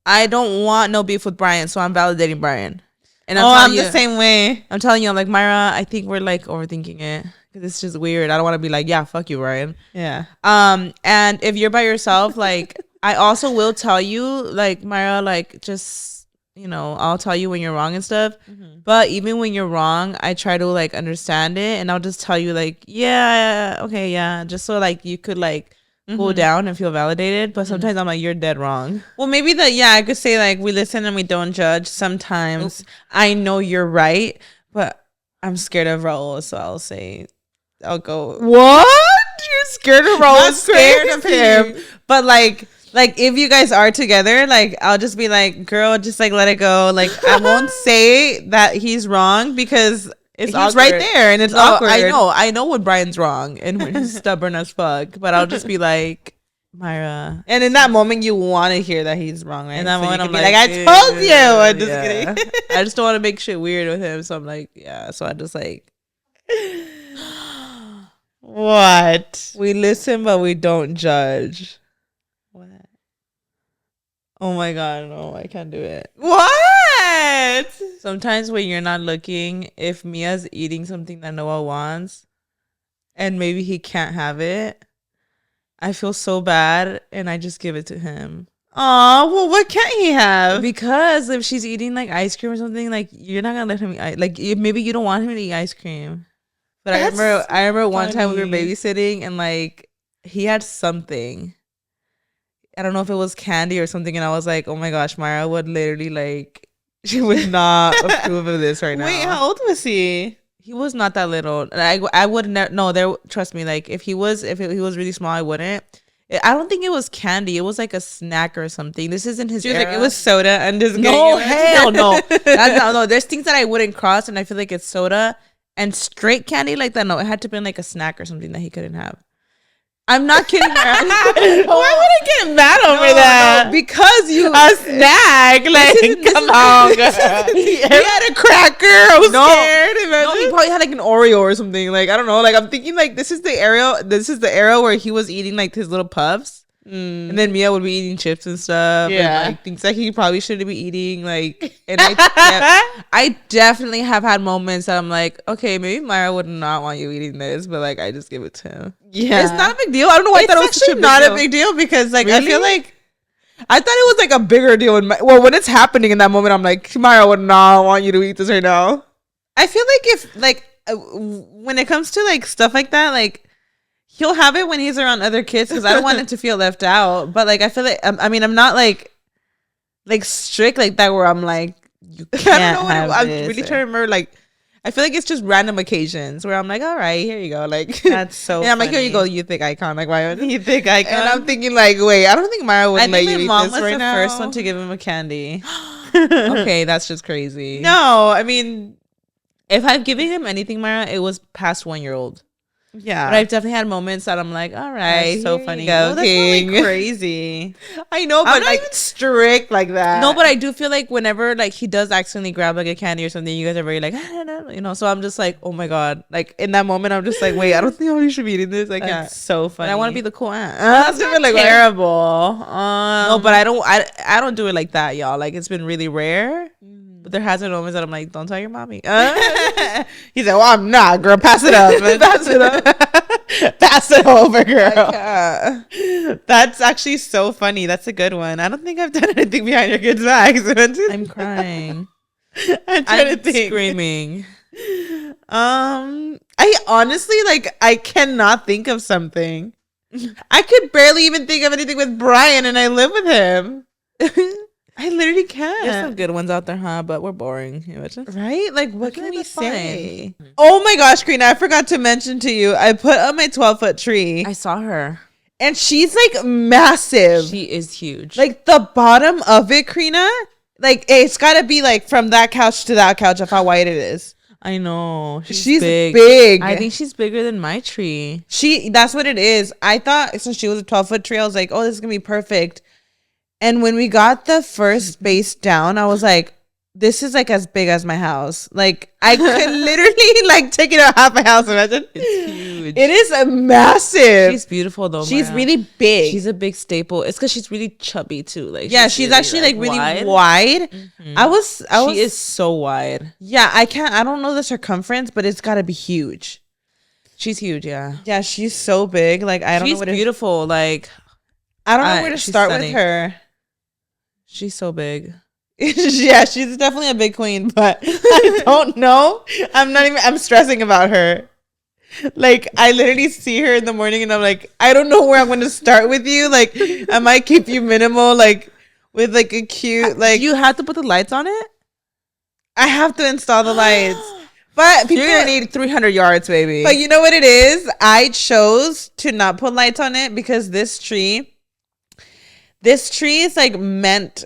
I don't want no beef with Brian, so I'm validating Brian. And I'm the same way. I'm telling you, I'm like, Myra, I think we're like overthinking it because it's just weird. I don't want to be like, yeah, fuck you, Brian. Yeah. And if you're by yourself, like, I also will tell you, like, Myra, like, just, I'll tell you when you're wrong and stuff. But even when you're wrong, I try to like understand it, and I'll just tell you like, yeah, okay, yeah, just so like you could like cool down and feel validated. But sometimes I'm like, you're dead wrong. Well, maybe I could say like we listen and we don't judge. Sometimes I know you're right, but I'm scared of Raul, so I'll go. What? You're scared of Raul? I'm scared of him. But like if you guys are together, like I'll just be like, girl, just like let it go. Like I won't say that he's wrong because he's right there and it's awkward. I know when Brian's wrong and when he's stubborn as fuck, but I'll just be like, Myra. And in that moment, you want to hear that he's wrong, right? In that moment, I'm like, I told you. I'm just kidding. I just don't want to make shit weird with him, so I'm like, yeah. So I just like, what? We listen, but we don't judge. What? Oh my God, no, I can't do it. What? Sometimes when you're not looking, if Mia's eating something that Noah wants and maybe he can't have it, I feel so bad and I just give it to him. Oh, well, what can't he have? Because if she's eating like ice cream or something, like you're not gonna let him eat. Like maybe you don't want him to eat ice cream. But I remember one time we were babysitting and like he had something. I don't know if it was candy or something, and I was like, oh my gosh, Myra would literally like, she would not approve of this right now. Wait, how old was he? He was not that little. I would never, no, trust me, like if he was really small, I wouldn't. I don't think it was candy. It was like a snack or something. This isn't his era. Like, it was soda and just no, hell no. No, there's things that I wouldn't cross, and I feel like it's soda and straight candy like that. No, it had to be like a snack or something that he couldn't have. I'm not kidding. Why would I get mad over that? No, because you a snack. Like, come on, girl. He had a cracker. I was scared. No, he probably had like an Oreo or something. Like, I don't know. Like, I'm thinking like this is the era where he was eating like his little puffs. And then Mia would be eating chips and stuff. Yeah. And, like, things that he probably shouldn't be eating. Like, and I definitely have had moments that I'm like, okay, maybe Myra would not want you eating this, but like, I just give it to him. Yeah. It's not a big deal. I don't know why I thought it was such a big not deal. a big deal because like, Really? I feel like I thought it was like a bigger deal. When it's happening in that moment, I'm like, Myra would not want you to eat this right now. I feel like if like when it comes to like stuff like that, like he'll have it when he's around other kids because I don't want him to feel left out. But like I feel like I mean I'm not like strict like that where I'm like you can't I don't know have I'm this really trying to remember. Like, I feel like it's just random occasions where I'm like, all right, here you go. Like, That's so. And I'm like, here you go. You think icon? Like, why? You think icon? And I'm thinking like, wait, I don't think Myra would I let think you my eat mom this was right the now. first one to give him a candy. Okay, that's just crazy. No, I mean, if I've given him anything, Myra, it was past 1 year old. yeah. But I've definitely had moments that I'm like, all right, That's so here funny. you go, No, that's king. not like crazy. I know, but I'm not like, even strict like that. no, but I do feel like whenever like he does accidentally grab like a candy or something, you guys are very like, you know. So I'm just like, oh my god, like in that moment, I'm just like, wait, I don't think you should be eating this. I can't. That's so funny. And I want to be the cool aunt. That's not like terrible. No, but I don't do it like that, y'all. Like it's been really rare. But there has been moments that I'm like, don't tell your mommy. He said, well, I'm not, girl. Pass it up. Pass it up. Pass it over, girl. That's actually so funny. That's a good one. I don't think I've done anything behind your kids' backs. I'm crying. I'm trying to think. Screaming. I honestly, like, I cannot think of something. I could barely even think of anything with Brian, and I live with him. I literally can't. There's some good ones out there, huh? But we're boring. Right? Like, what can like we that's say? Oh my gosh, Karina, I forgot to mention to you, I put up my 12-foot tree. I saw her. And she's like massive. She is huge. Like the bottom of it, Karina, like it's gotta be like from that couch to that couch of how wide it is. I know. She's big. I think she's bigger than my tree. That's what it is. I thought since she was a 12-foot tree, I was like, oh, this is gonna be perfect. And when we got the first base down, I was like, this is like as big as my house. Like I could literally like take it out half my house. Imagine. It's huge. It is a massive. She's beautiful though. She's Myra. really big. She's a big staple. It's because she's really chubby too. Like yeah, she's really, actually like really wide. wide. I was. She is so wide. Yeah, I don't know the circumference, but it's got to be huge. She's huge. Yeah. Yeah, she's so big. Like I don't know she's what beautiful. Like I don't know where to start stunning. with her. She's so big. Yeah, she's definitely a big queen, but I don't know. I'm stressing about her. Like I literally see her in the morning and I'm like, I don't know where I'm going to start with you. Like I might keep you minimal, like with like a cute, like you have to put the lights on it. I have to install the lights. But you're gonna need 300 yards, baby. But you know what it is? I chose to not put lights on it because this tree is like meant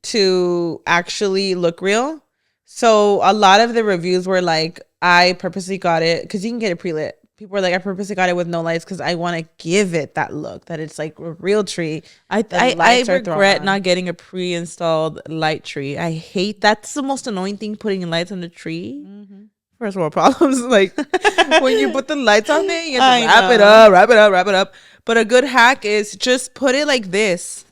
to actually look real. So a lot of the reviews were like, I purposely got it because you can get it pre-lit. People were like, I purposely got it with no lights because I want to give it that look that it's like a real tree. I regret not getting a pre-installed light tree. I hate that's the most annoying thing, putting lights on the tree. First world problems. Like when you put the lights on there, you have to wrap it up. But a good hack is just put it like this.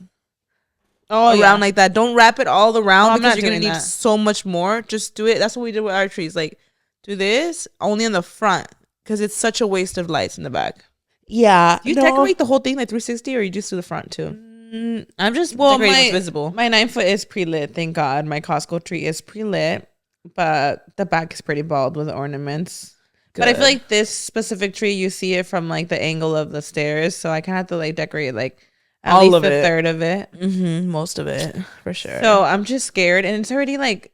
Around like that. Don't wrap it all around because you're gonna need so much more. Just do it. That's what we did with our trees. Like do this only in the front because it's such a waste of lights in the back. Yeah. Do you decorate the whole thing like 360 or you just do the front too? I'm just decorating what's visible. My 9-foot is pre-lit. Thank God. My Costco tree is pre-lit, but the back is pretty bald with ornaments. Good. But I feel like this specific tree, you see it from like the angle of the stairs, so I kind of have to like decorate like at all least of a third of it. Most of it for sure. So I'm just scared, and it's already like.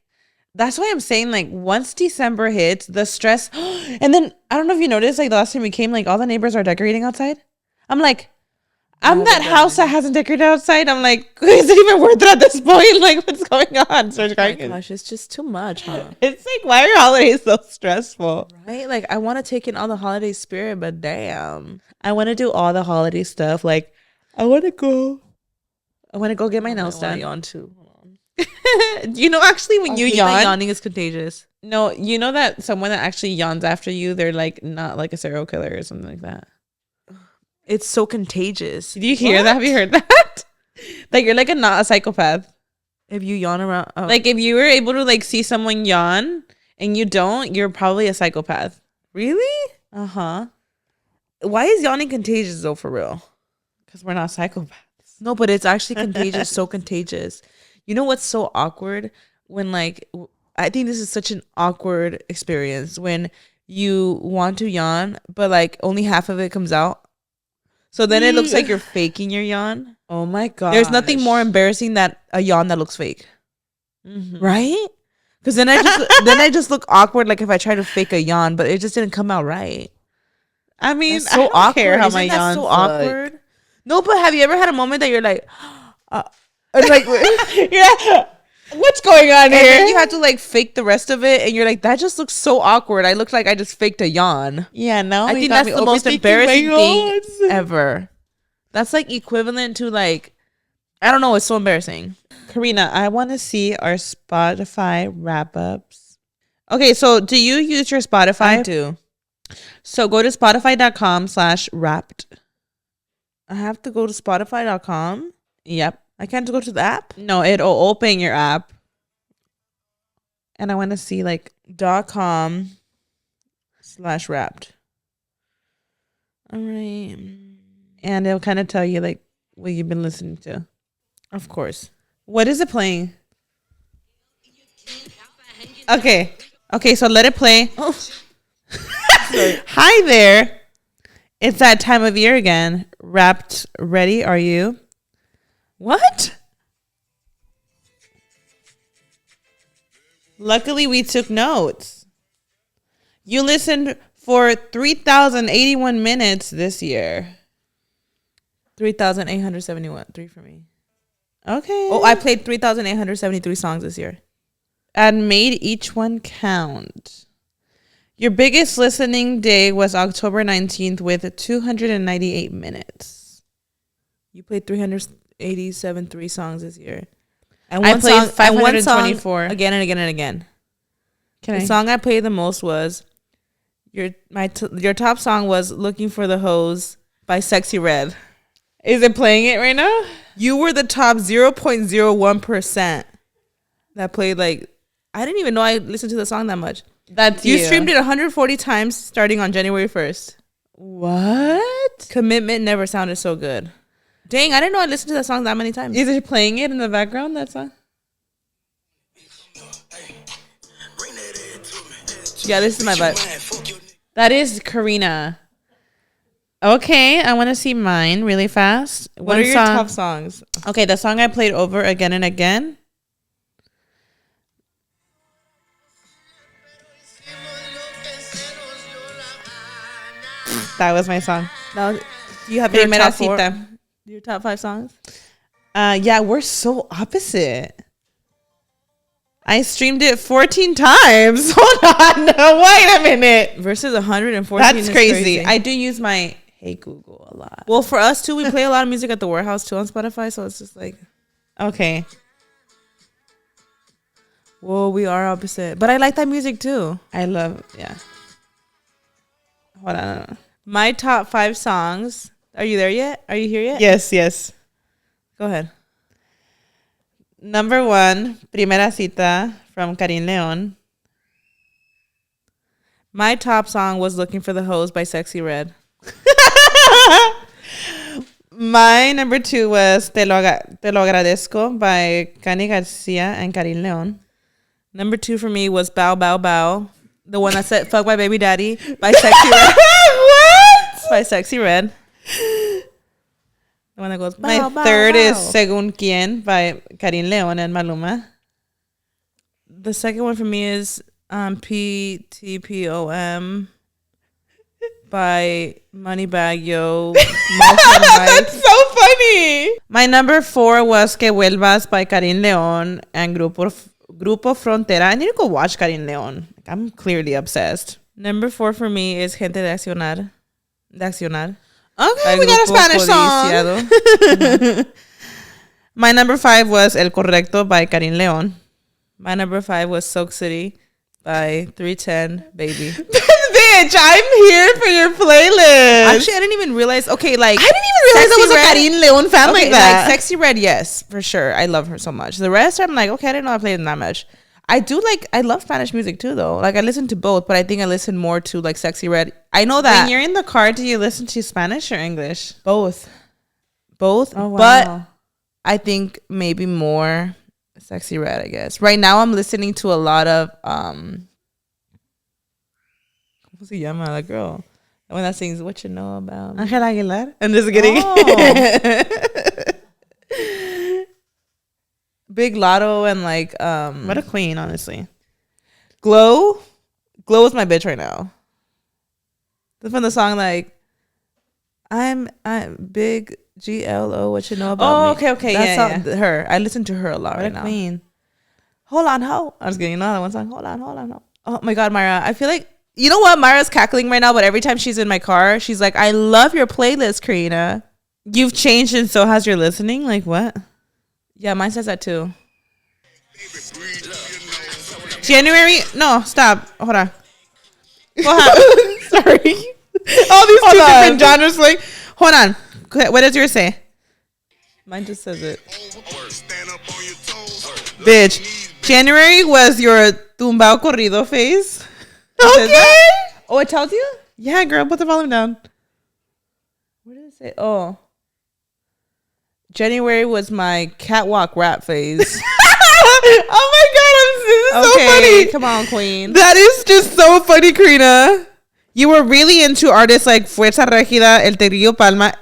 That's why I'm saying, like, once December hits, the stress... And then, I don't know if you noticed, like, the last time we came, like, all the neighbors are decorating outside. I'm like, I'm that house that hasn't decorated outside. I'm like, is it even worth it at this point? Like, what's going on? Oh my gosh, it's just too much, huh? It's like, why are holidays so stressful? Right? Like, I want to take in all the holiday spirit, but damn. I want to do all the holiday stuff. Like, I want to go get my nails done. I yawn too. You know, actually, when you yawn, yawning is contagious. No, you know that someone that actually yawns after you, they're like not like a serial killer or something like that. It's so contagious. Did you hear that? Have you heard that? Like you're like not a psychopath. If you yawn around, like if you were able to like see someone yawn and you don't, you're probably a psychopath. Really? Uh-huh. Why is yawning contagious though, for real? Because we're not psychopaths. No, but it's actually contagious. So contagious. You know what's so awkward? When like, I think this is such an awkward experience when you want to yawn, but like only half of it comes out. So then it looks like you're faking your yawn. Oh my god! There's nothing more embarrassing than a yawn that looks fake, right? Because then I just look awkward, like if I try to fake a yawn, but it just didn't come out right. I mean, that's so I don't awkward. care how Isn't my that yawns so look. awkward? No, but have you ever had a moment that you're like, like, yeah, what's going on here? And then you have to like fake the rest of it, and you're like, that just looks so awkward. I look like I just faked a yawn. Yeah, no, I think that's the most embarrassing thing ever. That's like equivalent to like, I don't know. It's so embarrassing. Karina, I want to see our Spotify wrap-ups. Okay, so do you use your Spotify? I do. So go to spotify.com/wrapped. I have to go to spotify.com. Yep. I can't go to the app? No, it'll open your app. And I want to see like .com/wrapped. All right. And it'll kind of tell you like what you've been listening to. Of course. What is it playing? Okay. Okay, so let it play. Oh. Hi there. It's that time of year again. Wrapped ready, are you? What? Luckily, we took notes. You listened for 3,081 minutes this year. 3,871. 3 for me. Okay. Oh, I played 3,873 songs this year. And made each one count. Your biggest listening day was October 19th with 298 minutes. You played 3 songs this year. And I played 524 again and again and again. The song I played the most was your top song was "Looking for the Hose" by Sexy Red. Is it playing it right now? You were the top 0.01% that played. Like, I didn't even know I listened to the song that much. That's you. You streamed it 140 times starting on January 1st. What? Commitment never sounded so good. Dang, I didn't know I listened to that song that many times. Is it playing it in the background, that song? Yeah, this is my vibe. That is Karina. Okay, I want to see mine really fast. What are your top songs? Okay, the song I played over again and again. That was my song. Now, do you have your top 5 songs? Yeah, we're so opposite. I streamed it 14 times. Hold on. Wait a minute. Versus 114. That's crazy. I do use my Hey Google a lot. Well, for us too, we play a lot of music at the warehouse too on Spotify, so it's just like, okay. Whoa, we are opposite. But I like that music too. Yeah. Hold on. My top 5 songs. Are you there yet? Are you here yet? Yes. Go ahead. Number 1, Primera Cita from Karin Leon. My top song was Looking for the Hose by Sexy Red. My number 2 was Te lo agradezco by Cani Garcia and Karin Leon. Number 2 for me was Bow Bow Bow, the one that said "Fuck My Baby Daddy" by Sexy Red. What? By Sexy Red. The one that goes. Bow, My bow, third bow. is Según Quién by Karin Leon and Maluma. The second one for me is PTPOM by Moneybag Yo. That's so funny. My number 4 was Que Vuelvas by Karin Leon and Grupo Frontera. I need to go watch Karin Leon. I'm clearly obsessed. Number 4 for me is Gente de Accionar. De Accionar. Okay, we got a Spanish song. Mm-hmm. My number 5 was El Correcto by Karin Leon. My number 5 was Soak City by 310 Baby. Bitch, I'm here for your playlist. Actually, I didn't even realize. Okay, like I didn't even realize I was a Karin Leon fan like that. Like Sexy Red, yes, for sure. I love her so much. The rest, I'm like, okay, I didn't know I played them that much. I love Spanish music too, though. Like I listen to both, but I think I listen more to like Sexy Red. I know that when you're in the car, do you listen to Spanish or English? Both. Oh, wow. But I think maybe more Sexy Red, I guess. Right now I'm listening to a lot of ¿cómo se llama that girl? The one that sings What You Know About Me. Ángela Aguilar. I'm just kidding. Big Lotto and like what a queen, honestly. Glow is my bitch right now. That's from the song like I'm Big GLO, What You Know About Me. Okay. That's her. I listen to her a lot right now. Queen. Hold on, ho. I was getting another one song. Hold on, ho. Oh my God, Myra. I feel like, you know what? Myra's cackling right now, but every time she's in my car, she's like, I love your playlist, Karina. You've changed and so has your listening? Like what? Yeah, mine says that too. January? No, stop. Hold on. Sorry. All these two different genres. Like, hold on. What does yours say? Mine just says it. Bitch. January was your tumbao corrido phase. Okay. Oh, it tells you? Yeah, girl. Put the volume down. What did it say? Oh. January was my catwalk rap phase. Oh my God. This is so funny. Come on, queen. That is just so funny, Karina. You were really into artists like Fuerza Regida, El Tigrillo Palma.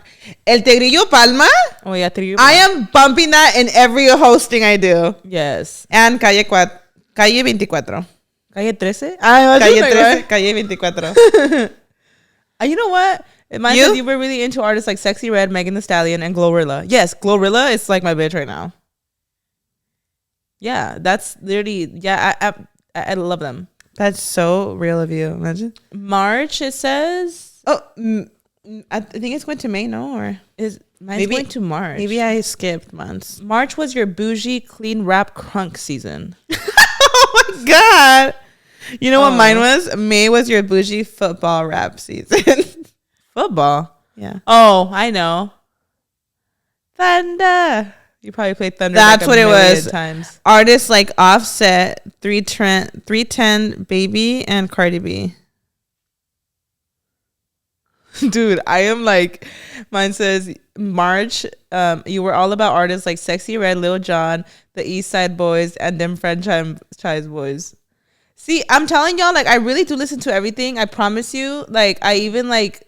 El Tigrillo Palma? Oh, yeah, Tigrillo Palma. I am bumping that in every hosting I do. Yes. And Calle 24. Calle 13? Calle 13, Calle 24. You know what? Mine says you were really into artists like Sexy Red, Megan Thee Stallion, and Glorilla. Yes, Glorilla is like my bitch right now. Yeah, that's literally, yeah, I love them. That's so real of you. Imagine. March, it says. Oh, I think it's going to May, no? Or is mine's going to March. Maybe I skipped months. March was your bougie, clean rap crunk season. Oh my God. You know what mine was? May was your bougie football rap season. Football? Yeah. Oh, I know. Thunder. You probably played Thunder. That's like what it was. Times. Artists like Offset, 310 Baby, and Cardi B. Dude, I am like, mine says March. You were all about artists like Sexy Red, Lil Jon, the East Side Boys, and them franchise boys. See, I'm telling y'all, like, I really do listen to everything. I promise you. Like, I even like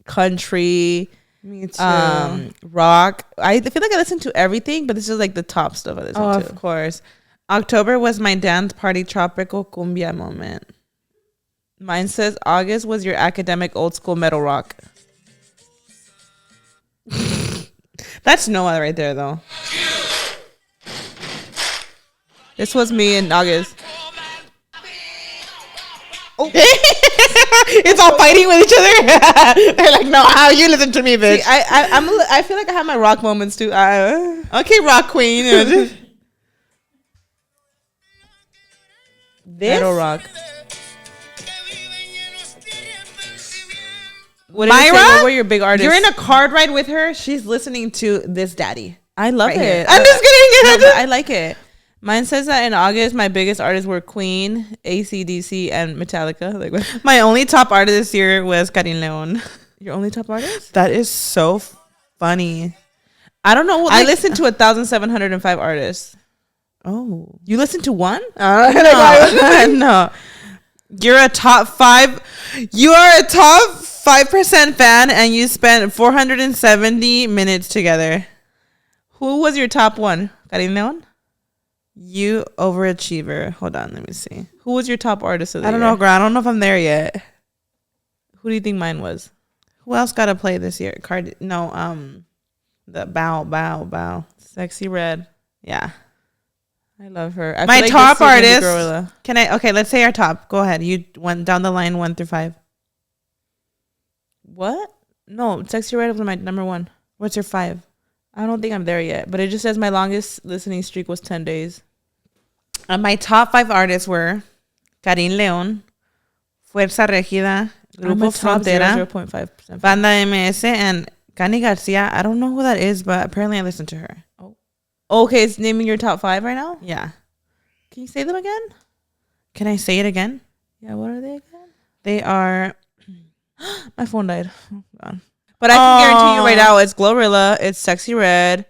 country. Me too. Rock. I feel like I listen to everything, but this is like the top stuff I listen to. Of course. October was my dance party tropical cumbia moment. Mine says August was your academic old school metal rock. That's Noah right there, though. This was me in August. Oh. It's all fighting with each other. They're like, no, how you listen to me, bitch? See, I feel like I have my rock moments too. Okay, rock queen. This metal rock. What Myra, what were your big artists? You're in a card ride with her. She's listening to this daddy. I love it. Here. I'm just kidding. I like it. Mine says that in August, my biggest artists were Queen, AC/DC, and Metallica. Like, what? My only top artist this year was Karin Leon. Your only top artist? That is so funny. I don't know. Like, I listened to 1,705 artists. Oh, you listened to one? No. You're a top 5. You are a top 5% fan, and you spent 470 minutes together. Who was your top one? Karin Leon? You overachiever. Hold on, let me see. Who was your top artist of the year? I don't know, girl. I don't know if I'm there yet. Who do you think mine was? Who else got to play this year? The Bow. Sexy Red. Yeah. I love her. My top artist. Okay, let's say our top. Go ahead. You went down the line 1 through 5. What? No, Sexy Red was my number 1. What's your 5? I don't think I'm there yet, but it just says my longest listening streak was 10 days. My top 5 artists were Karin León, Fuerza Regida, Grupo Frontera, 0.5%. Banda MS, and Cani Garcia. I don't know who that is, but apparently I listened to her. Oh. Okay, it's naming your top 5 right now? Yeah. Can you say them again? Can I say it again? Yeah, what are they again? They are... My phone died. Oh, God. But I can guarantee you right now, it's Glorilla, it's Sexy Red,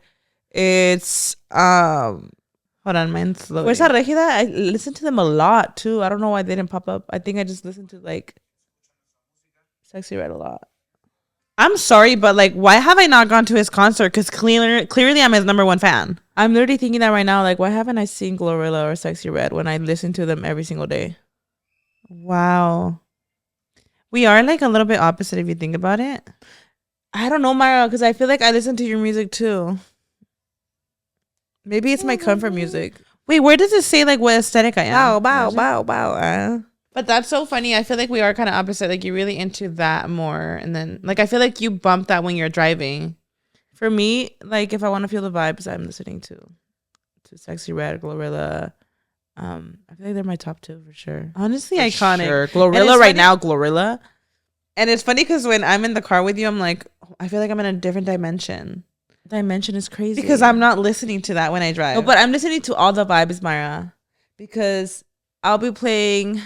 it's hold on, mine's loading. Fuerza Regida. I listened to them a lot too. I don't know why they didn't pop up. I think I just listened to like Sexy Red a lot. I'm sorry, but like, why have I not gone to his concert? Because clearly I'm his number 1 fan. I'm literally thinking that right now. Like, why haven't I seen Glorilla or Sexy Red when I listen to them every single day? Wow. We are like a little bit opposite if you think about it. I don't know, Myra, because I feel like I listen to your music too. Maybe it's my comfort music. Wait, where does it say like what aesthetic I am? Bow. But that's so funny. I feel like we are kind of opposite. Like, you're really into that more. And then, like, I feel like you bump that when you're driving. For me, like, if I want to feel the vibes, I'm listening to Sexy Red, Glorilla. I feel like they're my top 2 for sure. Honestly, iconic. Sure. Glorilla right now, Glorilla. And it's funny because when I'm in the car with you, I'm like, I feel like I'm in a different dimension. Dimension is crazy. Because I'm not listening to that when I drive. No, but I'm listening to all the vibes, Myra. Because I'll be playing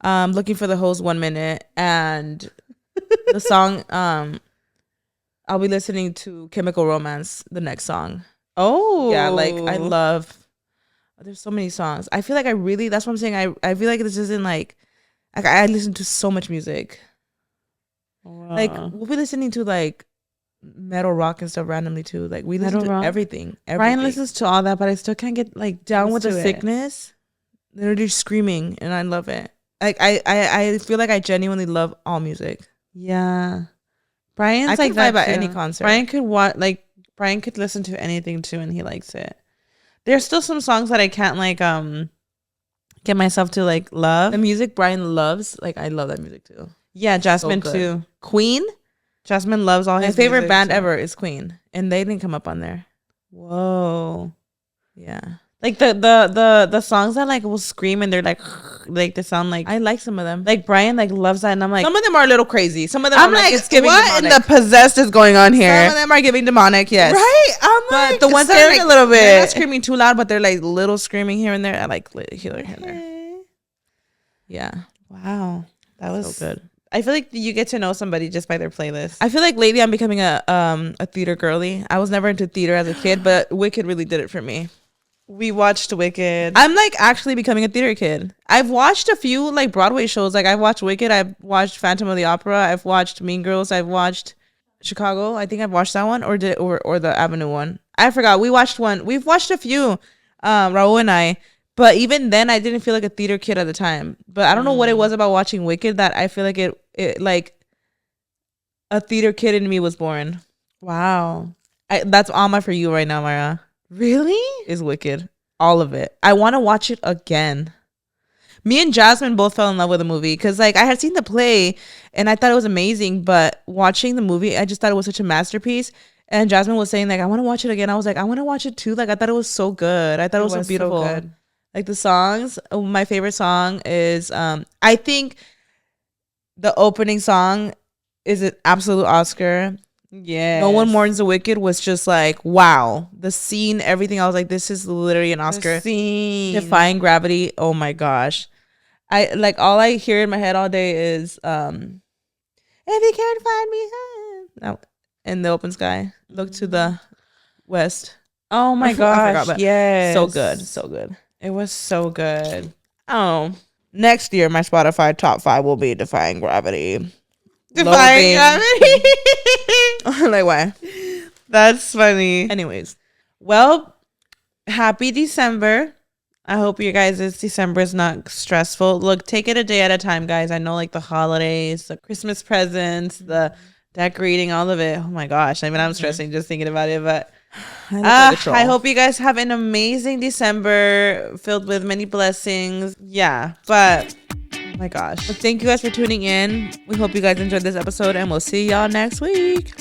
Looking for the Hose 1 minute. And the song, I'll be listening to Chemical Romance, the next song. Oh. Yeah, like, I love... There's so many songs. I feel like that's what I'm saying. I feel like this isn't like I listen to so much music. Wow. Like, we'll be listening to like metal rock and stuff randomly too. Like, we listen to everything. Ryan listens to all that, but I still can't get like down with the sickness. They're just screaming, and I love it. Like, I feel like I genuinely love all music. Yeah, Brian's like that at any concert. Brian could listen to anything too, and he likes it. There's still some songs that I can't like get myself to like love. The music Brian loves, like, I love that music too. Yeah, Jasmine too. Queen. Jasmine loves all his My favorite band ever is Queen, and they didn't come up on there. Whoa. Yeah. Like the songs that like will scream and they're like they sound like, I like some of them. Like Brian like loves that, and I'm like, some of them are a little crazy. Some of them I'm like, it's giving what demonic. In the possessed is going on here? Some of them are giving demonic, yes. Right? I'm but like, the ones that are like, a little bit. They're not screaming too loud, but they're like little screaming here and there. I like here and there. Yeah. Wow. That was so good. I feel like you get to know somebody just by their playlist. I feel like lately I'm becoming a theater girly. I was never into theater as a kid, but Wicked really did it for me. We watched Wicked. I'm like actually becoming a theater kid. I've watched a few like Broadway shows. Like, I've watched Wicked. I've watched Phantom of the Opera. I've watched Mean Girls. I've watched Chicago. I think I've watched that one or the Avenue one. I forgot. We watched one. We've watched a few, Raul and I. But even then, I didn't feel like a theater kid at the time. But I don't know what it was about watching Wicked that I feel like it like a theater kid in me was born. Wow. That's on my For You right now, Myra. Really? Is Wicked. All of it. I want to watch it again. Me and Jasmine both fell in love with the movie because like I had seen the play and I thought it was amazing. But watching the movie, I just thought it was such a masterpiece. And Jasmine was saying like, I want to watch it again. I was like, I want to watch it too. Like, I thought it was so good. I thought it was so beautiful. So good. Like the songs, my favorite song is I think the opening song is an absolute Oscar. Yeah. No One Mourns the Wicked was just like, wow. The scene, everything. I was like, this is literally an Oscar. The scene. Defying Gravity. Oh my gosh. I like all I hear in my head all day is if you can't find me no, in the open sky. Look to the west. Oh my gosh. Yes. So good. So good. It was so good. Oh, next year my Spotify top 5 will be Defying Gravity. Defying Gravity. Like, why? That's funny. Anyways, well, happy December. I hope you guys' December is not stressful. Look, take it a day at a time, guys. I know like the holidays, the Christmas presents, the decorating, all of it. Oh my gosh. I mean, I'm stressing just thinking about it, but I hope you guys have an amazing December filled with many blessings. Yeah, but oh my gosh. Well, thank you guys for tuning in. We hope you guys enjoyed this episode, and we'll see y'all next week.